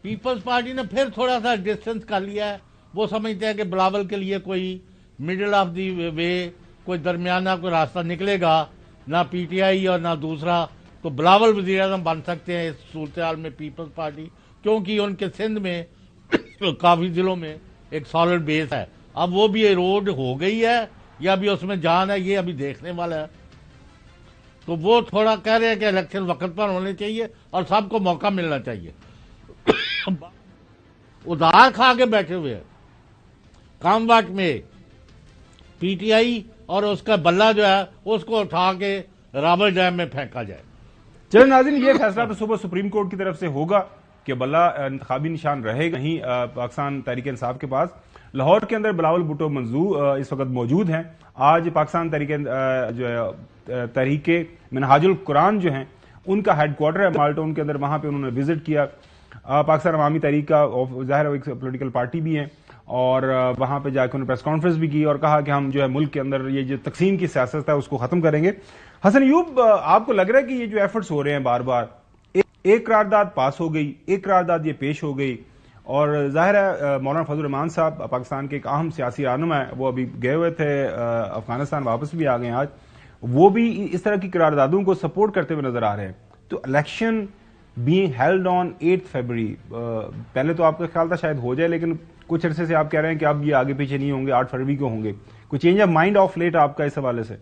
پیپلز پارٹی نے پھر تھوڑا سا ڈسٹنس کر لیا ہے, وہ سمجھتے ہیں کہ بلاول کے لیے کوئی مڈل آف دی وے, کوئی درمیانہ کوئی راستہ نکلے گا, نہ پی ٹی آئی اور نہ دوسرا, تو بلاول وزیر اعظم بن سکتے ہیں اس صورتحال میں پیپلز پارٹی, کیونکہ ان کے سندھ میں کافی ضلعوں میں ایک سالڈ بیس ہے. اب وہ بھی روڈ ہو گئی ہے یا ابھی اس میں جان ہے, یہ ابھی دیکھنے والا ہے. تو وہ تھوڑا کہہ رہے ہیں کہ الیکشن وقت پر ہونے چاہیے اور سب کو موقع ملنا چاہیے. ادھار کھا کے بیٹھے ہوئے ہیں. کام وقت میں پی ٹی آئی اور اس کا بلہ جو ہے اس کو اٹھا کے رابر ڈیم میں پھینکا جائے. چلیں ناظرین, یہ فیصلہ تو صبح سپریم کورٹ کی طرف سے ہوگا کہ بلہ انتخابی نشان رہے گا نہیں پاکستان تحریک انصاف کے پاس. لاہور کے اندر بلاول بھٹو منظور اس وقت موجود ہیں. آج پاکستان تحریک منہاج القرآن جو ہیں ان کا ہیڈ کوارٹر ہے مالٹون کے اندر، وہاں پہ انہوں نے وزٹ کیا. پاکستان عوامی تحریک کا ظاہر ایک پولیٹیکل پارٹی بھی ہیں، اور وہاں پہ جا کے انہوں نے پریس کانفرنس بھی کی اور کہا کہ ہم جو ہے ملک کے اندر یہ جو تقسیم کی سیاست ہے اس کو ختم کریں گے. حسن ایوب، آپ کو لگ رہا ہے کہ یہ جو ایفرٹس ہو رہے ہیں بار بار، ایک قرارداد پاس ہو گئی، ایک قرارداد یہ پیش ہو گئی، اور ظاہر ہے مولانا فضل الرحمان صاحب پاکستان کے ایک اہم سیاسی رہنما ہے، وہ ابھی گئے ہوئے تھے افغانستان، واپس بھی آ گئے ہیں آج، وہ بھی اس طرح کی قراردادوں کو سپورٹ کرتے ہوئے نظر آ رہے ہیں. تو الیکشن being held on 8 فروری، پہلے تو آپ کا خیال تھا شاید ہو جائے، لیکن کچھ عرصے سے آپ کہہ رہے ہیں کہ اب یہ آگے پیچھے نہیں ہوں گے، 8 فروری کو ہوں گے. کوئی change of mind of late آپ کا اس حوالے سے؟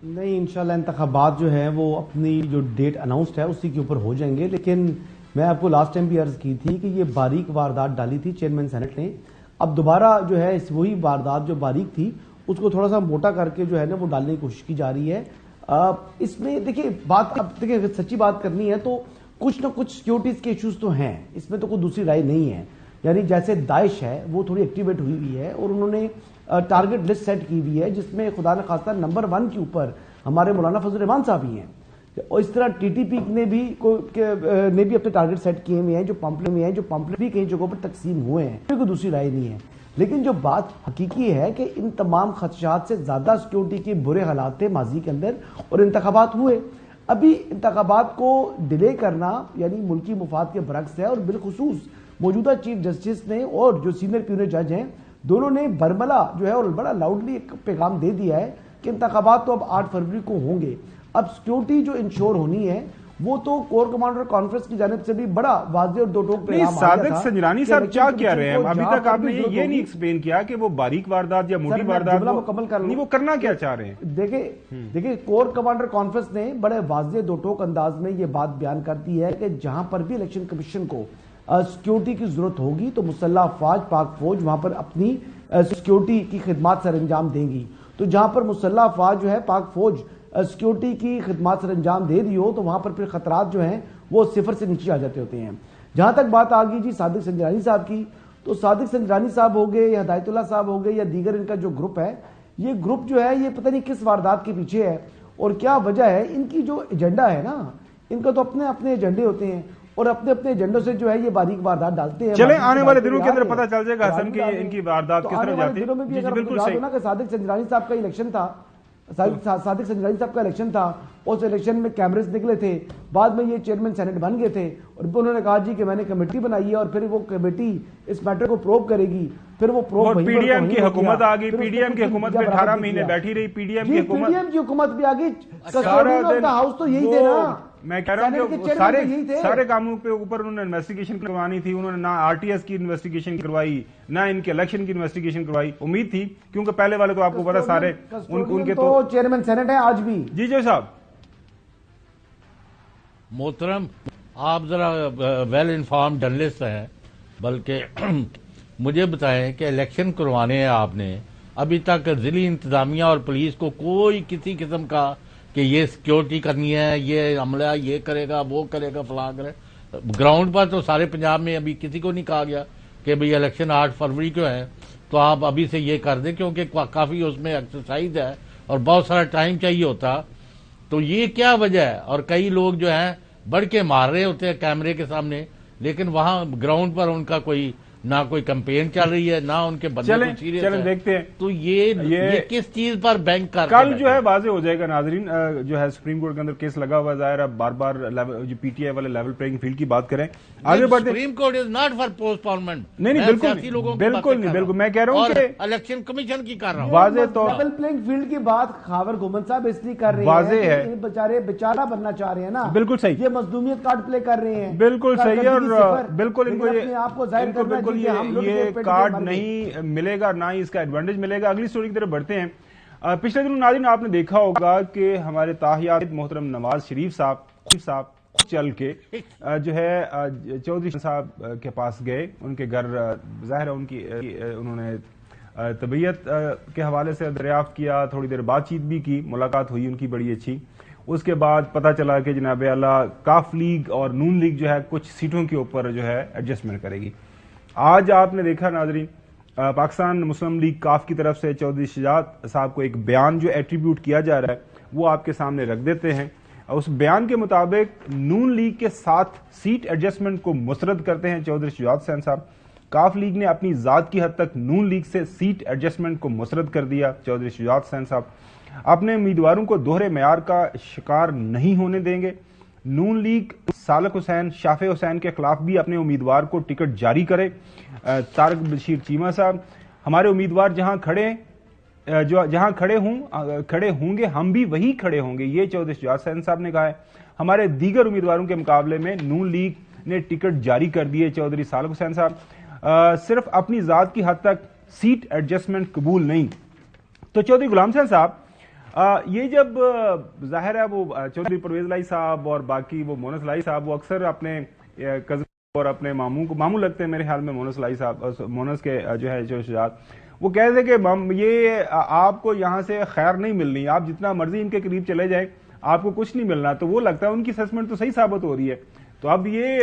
نہیں، انشاءاللہ انتخابات جو ہے وہ اپنی جو ڈیٹ اناؤنسڈ ہے اسی کے اوپر ہو جائیں گے. لیکن میں آپ کو لاسٹ ٹائم بھی عرض کی تھی کہ یہ باریک واردات ڈالی تھی چیئرمین سینٹ نے، اب دوبارہ جو ہے وہی واردات جو باریک تھی اس کو تھوڑا سا موٹا کر کے جو ہے نا وہ ڈالنے کی کوشش کی جا رہی ہے. اس میں دیکھیں بات، اب دیکھیں اگر سچی بات کرنی ہے تو کچھ نہ کچھ سیکیورٹیز کے ایشوز تو ہیں، اس میں تو کوئی دوسری رائے نہیں ہے. یعنی جیسے داعش ہے وہ تھوڑی ایکٹیویٹ ہوئی ہوئی ہے، اور انہوں نے ٹارگٹ لسٹ سیٹ کی ہوئی ہے جس میں خدا نہ خواستہ نمبر 1 کے اوپر ہمارے مولانا فضل الرحمان صاحب ہی ہیں، اور اس طرح ٹی ٹی پی نے بھی اپنے ٹارگٹ سیٹ کیے ہوئے ہیں، جو پمپلٹ بھی کئی جگہوں پر تقسیم ہوئے ہیں، کوئی دوسری رائے نہیں ہے. لیکن جو بات حقیقی ہے کہ ان تمام خدشات سے زیادہ سیکیورٹی کے برے حالات تھے ماضی کے اندر، اور انتخابات ہوئے. ابھی انتخابات کو ڈیلے کرنا یعنی ملکی مفاد کے برعکس ہے، اور بالخصوص موجودہ چیف جسٹس نے اور جو سینئر پیونر جج ہیں دونوں نے برملا جو ہے اور بڑا لاؤڈلی ایک پیغام دے دیا ہے کہ انتخابات تو اب 8 فروری کو ہوں گے. اب سیکیورٹی جو انشور ہونی ہے وہ تو کور کمانڈر کانفرنس کی جانب سے بھی بڑا واضح اور دو ٹوک پیغام آ گیا تھا. صادق سنجرانی صاحب کیا کہہ رہے ہیں؟ ابھی تک آپ نے یہ نہیں ایکسپلین کیا کہ وہ باریک واردات یا موٹی واردات مکمل کر نہیں، وہ کرنا کیا چاہ رہے ہیں؟ دیکھیں کور کمانڈر کانفرنس نے بڑے واضح دو ٹوک انداز میں یہ بات بیان کر دی ہے کہ جہاں پر بھی الیکشن کمیشن کو سیکیورٹی کی ضرورت ہوگی تو مسلح افواج پاک فوج وہاں پر اپنی سیکیورٹی کی خدمات سر انجام دیں گی. تو جہاں پر مسلح افواج جو ہے پاک فوج سیکیورٹی کی خدمات سر انجام دے دی ہو تو وہاں پر پھر خطرات جو ہیں وہ صفر سے نیچے آ جاتے ہوتے ہیں. جہاں تک بات آ گئی جی صادق سنجرانی صاحب کی، تو صادق سنجرانی صاحب ہو گئے یا ہدایت اللہ صاحب ہو گئے یا دیگر ان کا جو گروپ ہے، یہ گروپ جو ہے یہ پتہ نہیں کس واردات کے پیچھے ہے اور کیا وجہ ہے. ان کی جو ایجنڈا ہے نا، ان کا تو اپنے اپنے ایجنڈے ہوتے ہیں اور اپنے اپنے ایجنڈوں سے جو ہے یہ باریک واردات ڈالتے ہیں. چلیں آنے والے دنوں کے اندر پتہ چل جائے گا حسن کہ ان کی واردات کس طرح جاتی ہے. بالکل صحیح کہ صادق سنجرانی صاحب کا الیکشن تھا، صادق سنجرانی صاحب کا الیکشن تھا، اس الیکشن میں کیمرز نکلے تھے، بعد میں یہ چیئرمین سینٹ بن گئے تھے اور انہوں نے کہا جی کہ میں نے کمیٹی بنائی ہے اور پھر وہ کمیٹی اس میٹر کو پروب کرے گی. پھر وہ پروب پی ڈی ایم کی حکومت آ گئی، پی ڈی ایم کی حکومت میں 18 مہینے بیٹھی رہی، پی ڈی ایم کی حکومت بھی آ گئی. ہاؤس تو یہی تھے نا، میں کہہ رہا ہوں کہ سارے کاموں پہ اوپر انہوں نے انویسٹیگیشن کروانی تھی. انہوں نے نہ آر ٹی ایس کی انویسٹیگیشن کروائی، نہ ان کے الیکشن کی انویسٹیگیشن کروائی. امید تھی کیونکہ پہلے والے تو آپ کو پتا سارے ان کے تو چیئرمین سینٹ ہیں آج بھی. جی صاحب. محترم، آپ ذرا ویل انفارم جرنلسٹ ہیں، بلکہ مجھے بتائیں کہ الیکشن کروانے ہیں آپ نے، ابھی تک ضلعی انتظامیہ اور پولیس کو کوئی کسی قسم کا کہ یہ سیکیورٹی کرنی ہے، یہ عملہ یہ کرے گا وہ کرے گا فلاں کرے، گراؤنڈ پر تو سارے پنجاب میں ابھی کسی کو نہیں کہا گیا کہ بھئی الیکشن 8 فروری کو ہے تو آپ ابھی سے یہ کر دیں، کیونکہ کافی اس میں ایکسرسائز ہے اور بہت سارا ٹائم چاہیے ہوتا. تو یہ کیا وجہ ہے؟ اور کئی لوگ جو ہیں بڑھ کے مار رہے ہوتے ہیں کیمرے کے سامنے، لیکن وہاں گراؤنڈ پر ان کا کوئی نہ کوئی کمپین چل رہی ہے، نہ ان کے بندے کو سیریس ہے. دیکھتے ہیں تو یہ کس چیز پر بینک کر کل جو ہے واضح ہو جائے گا. ناظرین، جو ہے سپریم کورٹ کے اندر کیس لگا ہوا ظاہر ہے، بار بار جو پی ٹی آئی والے لیول پلینگ فیلڈ کی بات کریں آگے بڑھتے. Supreme Court is not for postponement. نہیں بالکل نہیں، میں کہہ رہا ہوں کہ الیکشن کمیشن کی کر رہا ہوں. واضح طور لیول پلینگ فیلڈ کی بات خاور گھومن صاحب اس لیے کر رہے ہیں، واضح ہے بیچارہ بننا چاہ رہے ہیں نا. بالکل صحیح، یہ مظلومیت کارڈ پلے کر رہے ہیں. بالکل صحیح، اور بالکل ان کو بالکل یہ کارڈ نہیں ملے گا، نہ ہی اس کا ایڈوانٹیج ملے گا. اگلی سٹوری کی طرف بڑھتے ہیں. پچھلے دنوں ناظرین آپ نے دیکھا ہوگا کہ ہمارے تاحیات محترم نواز شریف صاحب چل کے جو ہے چودھری صاحب کے پاس گئے، ان کے گھر ظاہر ہے انہوں نے طبیعت کے حوالے سے دریافت کیا، تھوڑی دیر بات چیت بھی کی، ملاقات ہوئی ان کی بڑی اچھی. اس کے بعد پتہ چلا کہ جناب اعلیٰ کاف لیگ اور نون لیگ جو ہے کچھ سیٹوں کے اوپر جو ہے ایڈجسٹمنٹ کرے گی. آج آپ نے دیکھا ناظرین، پاکستان مسلم لیگ کاف کی طرف سے چودھری شجاعت صاحب کو ایک بیان جو ایٹریبیوٹ کیا جا رہا ہے وہ آپ کے سامنے رکھ دیتے ہیں. اس بیان کے مطابق نون لیگ کے ساتھ سیٹ ایڈجسٹمنٹ کو مسترد کرتے ہیں چودھری شجاعت حسین صاحب. کاف لیگ نے اپنی ذات کی حد تک نون لیگ سے سیٹ ایڈجسٹمنٹ کو مسترد کر دیا. چودھری شجاعت حسین صاحب اپنے امیدواروں کو دوہرے معیار کا شکار نہیں ہونے دیں گے. نون لیگ سالک حسین شافع حسین کے خلاف بھی اپنے امیدوار کو ٹکٹ جاری کرے. طارق بشیر چیمہ صاحب ہمارے امیدوار جہاں کھڑے ہوں گے ہم بھی وہی کھڑے ہوں گے، یہ چودھری شجاعت حسین صاحب نے کہا ہے. ہمارے دیگر امیدواروں کے مقابلے میں نون لیگ نے ٹکٹ جاری کر دیے. چودھری سالک حسین صاحب صرف اپنی ذات کی حد تک سیٹ ایڈجسٹمنٹ قبول نہیں. تو چودھری غلام حسین صاحب یہ جب ظاہر ہے وہ چودھری پرویز لائی صاحب اور باقی وہ مونس لائی صاحب وہ اکثر اپنے کزن اور اپنے ماموں لگتے ہیں میرے خیال میں مونس لائی صاحب، مونس کے جو ہے جو شجاعت، وہ کہتے ہیں کہ یہ آپ کو یہاں سے خیر نہیں ملنی، آپ جتنا مرضی ان کے قریب چلے جائیں آپ کو کچھ نہیں ملنا. تو وہ لگتا ہے ان کی اسسمنٹ تو صحیح ثابت ہو رہی ہے. تو اب یہ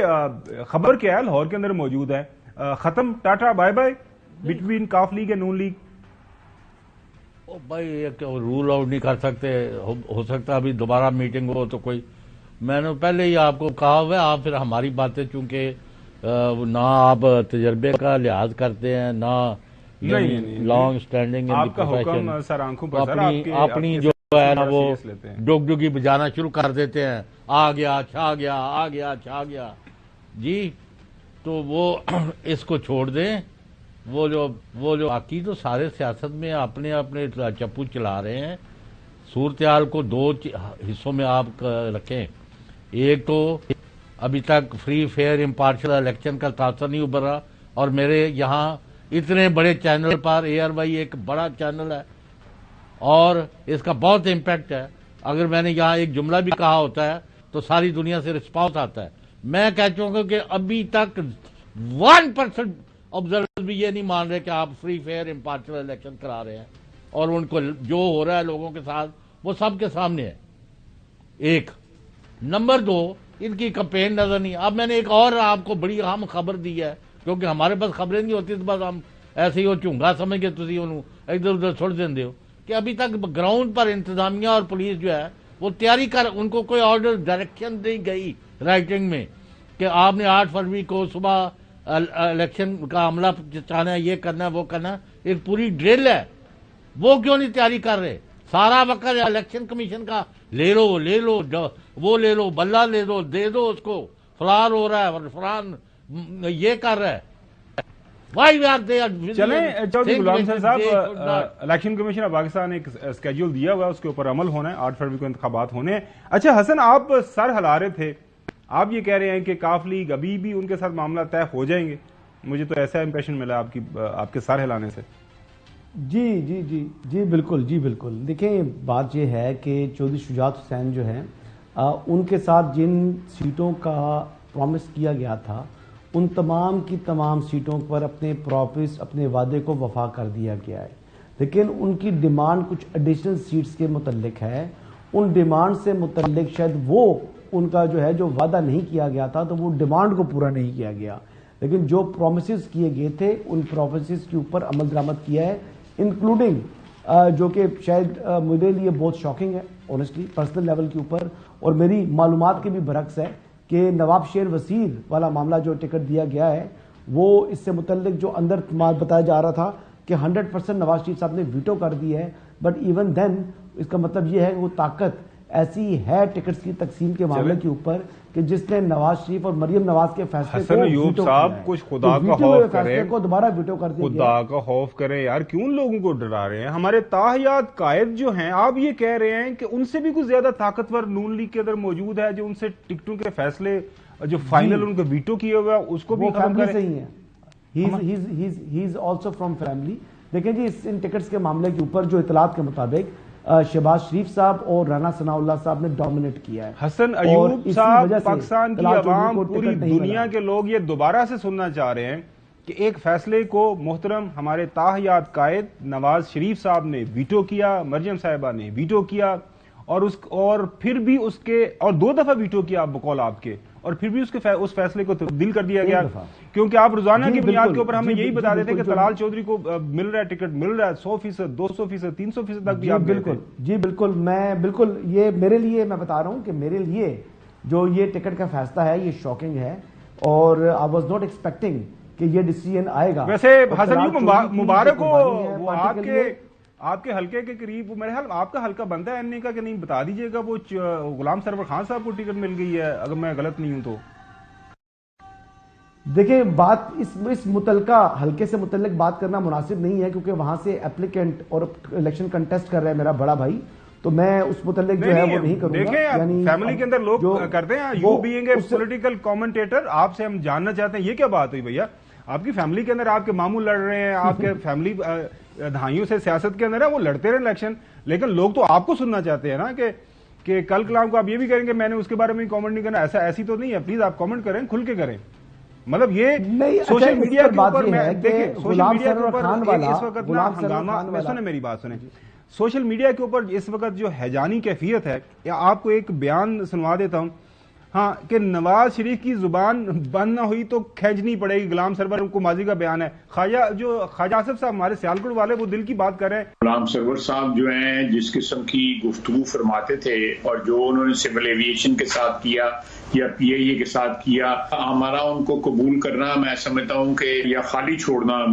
خبر کیا ہے لاہور کے اندر موجود ہے، ختم ٹاٹا بائے بائے بٹوین کاف لیگ اینڈ نون لیگ. بھائی ایک رول آؤٹ نہیں کر سکتے، ہو سکتا ابھی دوبارہ میٹنگ ہو تو کوئی. میں نے پہلے ہی آپ کو کہا ہوا ہے، آپ پھر ہماری باتیں چونکہ نہ آپ تجربے کا لحاظ کرتے ہیں نہ لانگ اسٹینڈنگ آپ کا حکم سر آنکھوں پر سر اپنی جو ہے نا وہ ڈوگ ڈوگی بجانا شروع کر دیتے ہیں، آ گیا چھا گیا آ گیا چھا گیا. جی تو وہ اس کو چھوڑ دیں. وہ جو باقی تو سارے سیاست میں اپنے اپنے چپو چلا رہے ہیں. صورتحال کو دو حصوں میں آپ رکھیں. ایک تو ابھی تک فری فیئر امپارشل الیکشن کا تاثر نہیں ابھرا، اور میرے یہاں اتنے بڑے چینل پر ARY ایک بڑا چینل ہے اور اس کا بہت امپیکٹ ہے. اگر میں نے یہاں ایک جملہ بھی کہا ہوتا ہے تو ساری دنیا سے رسپانس آتا ہے. میں کہتا ہوں کہ ابھی تک 1% آبزرور بھی یہ نہیں مان رہے کہ آپ فری فیئر امپارشل الیکشن کرا رہے ہیں، اور ان کو جو ہو رہا ہے لوگوں کے ساتھ وہ سب کے سامنے ہے. ایک نمبر 2 ان کی کمپین نظر نہیں. اب میں نے ایک اور آپ کو بڑی اہم خبر دی ہے، کیونکہ ہمارے پاس خبریں نہیں ہوتی تو بس ہم ایسے ہی وہ چونگا سمجھ کے تسی انہوں ادھر ادھر چھوڑ دیں ہو، کہ ابھی تک گراؤنڈ پر انتظامیہ اور پولیس جو ہے وہ تیاری کر، ان کو کوئی آرڈر ڈائریکشن نہیں گئی رائٹنگ میں کہ آپ نے 8 فروری کو صبح الیکشن کا عملہ چاہنا ہے، یہ کرنا ہے وہ کرنا ہے. ایک پوری ڈرل ہے، وہ کیوں نہیں تیاری کر رہے؟ سارا وقت الیکشن کمیشن کا لے لو وہ لے لو بلہ لے دو دے دو اس کو، فرار ہو رہا ہے فران یہ کر رہا ہے. چلیں چودھری غلام حسین صاحب، الیکشن کمیشن آف پاکستان نے ایک اسکیڈول دیا ہوا ہے، اس کے اوپر عمل ہونا ہے. 8 فروری کو انتخابات ہونے ہیں. اچھا حسن، آپ سر ہلا رہے تھے، آپ یہ کہہ رہے ہیں کہ کاف لیگ ابھی بھی ان کے ساتھ معاملہ طے ہو جائیں گے. مجھے تو ایسا امپریشن ملا آپ کے سر ہلانے سے. جی بالکل. دیکھیں بات یہ ہے کہ چودھری شجاعت حسین جو ہیں ان کے ساتھ جن سیٹوں کا پرومس کیا گیا تھا ان تمام کی تمام سیٹوں پر اپنے پرومس اپنے وعدے کو وفا کر دیا گیا ہے. لیکن ان کی ڈیمانڈ کچھ ایڈیشنل سیٹس کے متعلق ہے. ان ڈیمانڈ سے متعلق شاید وہ ان کا جو ہے جو وعدہ نہیں کیا گیا تھا تو وہ ڈیمانڈ کو پورا نہیں کیا گیا، لیکن جو پرومسز کیے گئے تھے ان پرومسز کے اوپر عمل درآمد کیا ہے، انکلوڈنگ جو کہ شاید میرے لیے بہت شاکنگ ہے آنیسٹلی پرسنل لیول کے اوپر، اور میری معلومات کے بھی برعکس ہے کہ نواب شیر وزیر والا معاملہ جو ٹکٹ دیا گیا ہے وہ اس سے متعلق جو اندر بتایا جا رہا تھا کہ 100% نواز شریف صاحب نے ویٹو کر دی ہے. بٹ ایون دین اس کا مطلب یہ ہے کہ وہ طاقت ایسی ہے ٹکٹس کی تقسیم کے معاملے کے اوپر کہ جس نے نواز شریف اور مریم نواز کے فیصلے کو ایوب صاحب کچھ خدا کا خوف کریں، کو دوبارہ ویٹو کر دیا. خدا کا خوف کریں یار، کیوں لوگوں کو ڈرا رہے ہیں؟ ہمارے تاحیات قائد جو ہیں، آپ یہ کہہ رہے ہیں کہ ان سے بھی کچھ زیادہ طاقتور نون لیگ کے اندر موجود ہے جو ان سے ٹکٹوں کے فیصلے جو فائنل ان کو ویٹو کیے ہوئے اس کو بھی ختم کریں. صحیح ہے، ہی از آلسو فرام فیملی. دیکھیں جی ان ٹکٹس کے معاملے کے اوپر جو اطلاعات کے مطابق شہباز شریف صاحب اور رانا ثناء اللہ صاحب نے ڈومینیٹ کیا ہے. حسن ایوب صاحب، پاکستان کی عوام، پوری دنیا کے لوگ یہ دوبارہ سے سننا چاہ رہے ہیں کہ ایک فیصلے کو محترم ہمارے تاحیات قائد نواز شریف صاحب نے ویٹو کیا، مریم صاحبہ نے ویٹو کیا، اور پھر بھی اس کے اور 2 دفعہ ویٹو کیا بقول آپ کے، اور پھر بھی اس فیصلے کو تبدیل کر دیا گیا، کیونکہ آپ روزانہ کی بنیاد کے اوپر ہمیں یہی بتا دیتے کہ طلال چودھری کو مل رہا ہے ٹکٹ، مل رہا ہے 100%، 200%، 300% تک بھی آپ بالکل جی بالکل، میں بالکل یہ میرے لیے میں بتا رہا ہوں کہ میرے لیے جو یہ ٹکٹ کا فیصلہ ہے یہ شاکنگ ہے، اور آئی واز ناٹ ایکسپیکٹنگ کہ یہ ڈیسیژن آئے گا۔ ویسے حسن مبارک ہو، وہ آپ کے حلقے کے قریب، میرے خیال آپ کا حلقہ بنتا ہے این کا کہ نہیں، بتا دیجئے گا، وہ غلام سرور خان صاحب کو ٹکٹ مل گئی ہے اگر میں غلط نہیں ہوں تو۔ دیکھیں بات اس متعلقہ حلقے سے متعلق بات کرنا مناسب نہیں ہے، کیونکہ وہاں سے اپلیکینٹ اور الیکشن کنٹیسٹ کر رہا ہے میرا بڑا بھائی، تو میں اس متعلق جو ہے وہ نہیں کروں گا۔ دیکھیں فیملی کے اندر لوگ کرتے ہیں، you being a political commentator, آپ سے ہم جاننا چاہتے ہیں یہ کیا بات ہوئی بھیا؟ آپ کی فیملی کے اندر آپ کے ماموں لڑ رہے ہیں، آپ کے فیملی دہائیوں سے سیاست کے اندر ہے، وہ لڑتے رہے الیکشن، لیکن لوگ تو آپ کو سننا چاہتے ہیں نا کہ کل کلام کو آپ یہ بھی کریں گے میں نے اس کے بارے میں کامنٹ نہیں کرنا، ایسی تو نہیں ہے، پلیز آپ کامنٹ کریں، کھل کے کریں۔ مطلب یہ سوشل میڈیا کے اوپر دیکھیں، سوشل میڈیا کے اوپر اس وقت نا ہنگامہ، سنیں میری بات سنیں، سوشل میڈیا کے اوپر اس وقت جو ہیجانی کیفیت ہے، یا آپ کو ایک بیان سنوا دیتا ہوں، ہاں، کہ نواز شریف کی زبان بند نہ ہوئی تو کھینچنی پڑے گی، غلام سرور کو ماضی کا بیان ہے۔ خواجہ آصف صاحب ہمارے سیالکوٹ والے، وہ دل کی بات کر رہے ہیں۔ غلام سرور صاحب جو ہیں جس قسم کی گفتگو فرماتے تھے، اور جو انہوں نے سول ایویشن کے ساتھ کیا یا پی آئی اے کے ساتھ کیا، ہمارا ان کو قبول کرنا میں سمجھتا ہوں کہ یا خالی چھوڑنا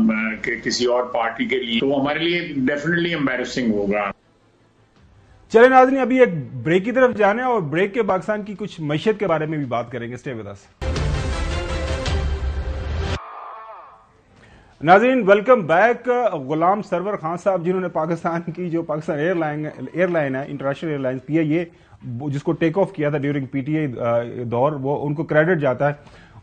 کہ کسی اور پارٹی کے لیے، تو ہمارے لیے ڈیفینیٹلی امبیرسنگ ہوگا۔ چلیں ناظرین، ابھی ایک بریک کی طرف جانے اور بریک کے پاکستان کی کچھ معیشت کے بارے میں بھی بات کریں گے، اسٹے ود اس۔ ناظرین ویلکم بیک۔ غلام سرور خان صاحب جنہوں نے پاکستان کی جو پاکستان ایئر لائن ہے، انٹرنیشنل ایئر لائن پی آئی اے، جس کو ٹیک آف کیا تھا ڈیورنگ پی ٹی آئی دور، وہ ان کو کریڈٹ جاتا ہے،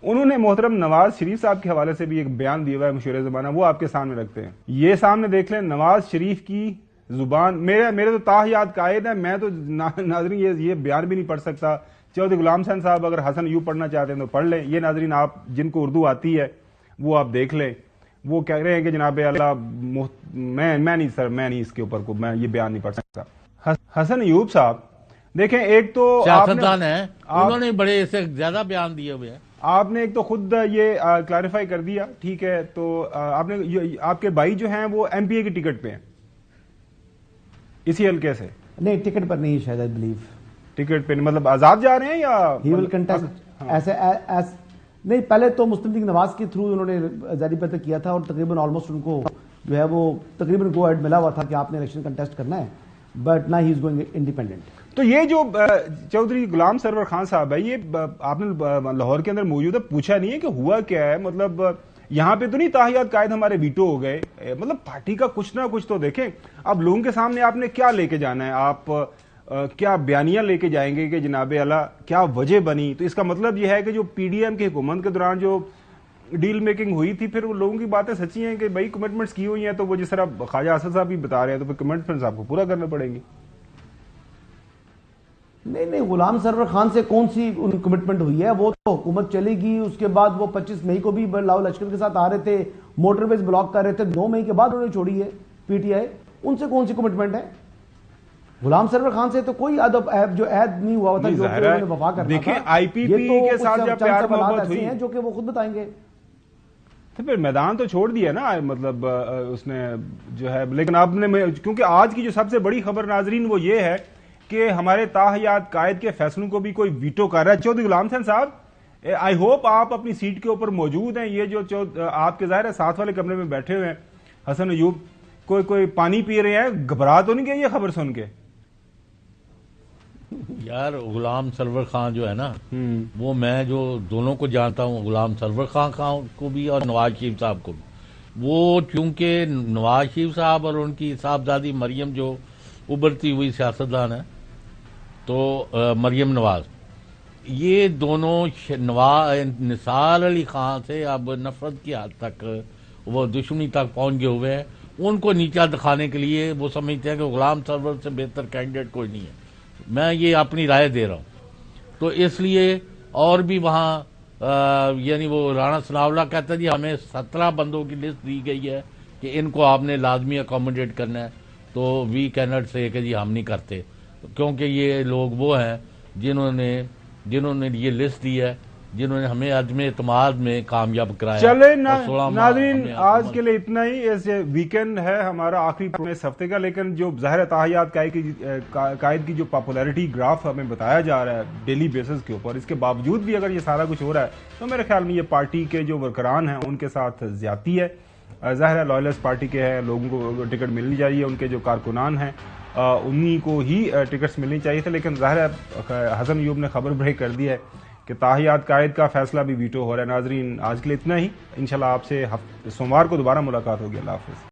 انہوں نے محترم نواز شریف صاحب کے حوالے سے بھی ایک بیان دیا ہوا ہے مشہور زمانہ، وہ آپ کے سامنے رکھتے ہیں۔ یہ سامنے دیکھ لیں، نواز شریف کی زبان، میرے تو تاحیات قائد ہیں، میں تو ناظرین یہ بیان بھی نہیں پڑھ سکتا۔ چودھری غلام حسین صاحب اگر حسن یو پڑھنا چاہتے ہیں تو پڑھ لیں، یہ ناظرین آپ جن کو اردو آتی ہے وہ آپ دیکھ لیں، وہ کہہ رہے ہیں کہ جناب اللہ میں نہیں اس کے اوپر کو میں یہ بیان نہیں پڑھ سکتا۔ حسن ایوب صاحب دیکھیں، ایک تو سیاستدان ہیں، انہوں نے بڑے سے زیادہ بیان دیے ہوئے ہیں، آپ نے ایک تو خود یہ کلیریفائی کر دیا، ٹھیک ہے، تو آپ کے بھائی جو ہیں وہ ایم پی اے کی ٹکٹ پہ ہیں اسی حلقے سے؟ نہیں، ٹکٹ پر نہیں شاید، آئی بلیو ٹکٹ پہ مطلب آزاد جا رہے ہیں یا ہی ول کنٹیسٹ ایسے نہیں، پہلے تو مسلم لیگ نواز کے تھرو انہوں نے ظاہری پر کیا تھا، اور تقریباً آلموسٹ ان کو جو ہے وہ تقریباً گو ایڈ ملا ہوا تھا کہ آپ نے الیکشن کنٹیسٹ کرنا ہے، بٹ نا ہی از گوئنگ انڈیپینڈنٹ۔ تو یہ جو چودھری غلام سرور خان صاحب ہے، یہ آپ نے لاہور کے اندر موجود ہے، پوچھا نہیں ہے کہ ہوا کیا ہے؟ مطلب یہاں پہ تو نہیں تاحیات قائد ہمارے ویٹو ہو گئے، مطلب پارٹی کا کچھ نہ کچھ تو دیکھیں۔ اب لوگوں کے سامنے آپ نے کیا لے کے جانا ہے، آپ کیا بیانیاں لے کے جائیں گے کہ جناب اعلیٰ کیا وجہ بنی؟ تو اس کا مطلب یہ ہے کہ جو پی ڈی ایم کی حکومت کے دوران جو ڈیل میکنگ ہوئی تھی، پھر وہ لوگوں کی باتیں سچی ہیں کہ بھائی کمٹمنٹس کی ہوئی ہیں، تو وہ جس طرح خواجہ آصف صاحب بھی بتا رہے ہیں، تو پھر کمٹمنٹس آپ کو پورا کرنا پڑیں گے۔ نہیں، غلام سرور خان سے کون سی کمٹمنٹ ہوئی ہے؟ وہ تو حکومت چلے گی، اس کے بعد وہ 25 مئی کو بھی لاؤ لشکر کے ساتھ آ رہے تھے، موٹر ویز بلاک کر رہے تھے، 2 مئی کے بعد انہوں نے چھوڑی ہے پی ٹی آئی، ان سے کون سی کمٹمنٹ ہے؟ غلام سرور خان سے تو کوئی جو عہد نہیں ہوا تھا، جو انہوں نے وفا کرنا تھا۔ دیکھیں آئی پی پی کے ساتھ جب پیار محبت ہوئی ہیں جو کہ وہ خود بتائیں گے، تو پھر میدان تو چھوڑ دیا نا، مطلب اس نے جو ہے، لیکن آپ نے کیونکہ آج کی جو سب سے بڑی خبر ناظرین وہ یہ ہے کہ ہمارے تاحیات قائد کے فیصلوں کو بھی کوئی ویٹو کر رہا ہے۔ چودھری غلام حسین صاحب، آئی ہوپ آپ اپنی سیٹ کے اوپر موجود ہیں، یہ جو آپ کے ظاہر ہے ساتھ والے کمرے میں بیٹھے ہوئے ہیں حسن ایوب، کوئی پانی پی رہے ہیں، گھبرا تو نہیں گئے یہ خبر سن کے؟ یار غلام سرور خان جو ہے نا، وہ میں جو دونوں کو جانتا ہوں، غلام سرور خان کو بھی اور نواز شریف صاحب کو بھی، وہ چونکہ نواز شریف صاحب اور ان کی صاحبزادی مریم جو ابھرتی ہوئی سیاستدان ہے، تو مریم نواز، یہ دونوں نثار علی خان سے اب نفرت کی حد تک، وہ دشمنی تک پہنچ گئے ہوئے ہیں۔ ان کو نیچا دکھانے کے لیے وہ سمجھتے ہیں کہ غلام سرور سے بہتر کینڈیڈیٹ کوئی نہیں ہے۔ میں یہ اپنی رائے دے رہا ہوں، تو اس لیے اور بھی وہاں یعنی وہ رانا ثناءاللہ کہتا ہے جی ہمیں 17 بندوں کی لسٹ دی گئی ہے کہ ان کو آپ نے لازمی اکوموڈیٹ کرنا ہے، تو وی کینٹ سے کہ جی ہم نہیں کرتے۔ کیونکہ یہ لوگ وہ ہیں جنہوں نے یہ لسٹ دی ہے، جنہوں نے ہمیں عدم اعتماد میں کامیاب کرایا. چلے اور ناظرین، آج کے لیے اتنا ہی. ایسے ویکینڈ ہے ہمارا آخری پروگرام اس ہفتے کا، لیکن جو ظاہر تاحیات قائد کی جو پاپولیرٹی گراف ہمیں بتایا جا رہا ہے ڈیلی بیسس کے اوپر، اس کے باوجود بھی اگر یہ سارا کچھ ہو رہا ہے تو میرے خیال میں یہ پارٹی کے جو ورکران ہیں ان کے ساتھ زیادتی ہے. ظاہر ہے لوائلسٹ پارٹی کے ہیں، لوگوں کو ٹکٹ ملنی چاہیے، ان کے جو کارکنان ہیں انہی کو ہی ٹکٹس ملنی چاہیے تھے. لیکن ظاہر ہے حسن ایوب نے خبر بریک کر دی ہے کہ تاحیات قائد کا فیصلہ بھی ویٹو ہو رہا ہے. ناظرین، آج کے لیے اتنا ہی. انشاءاللہ آپ سے سوموار کو دوبارہ ملاقات ہوگی. اللہ حافظ.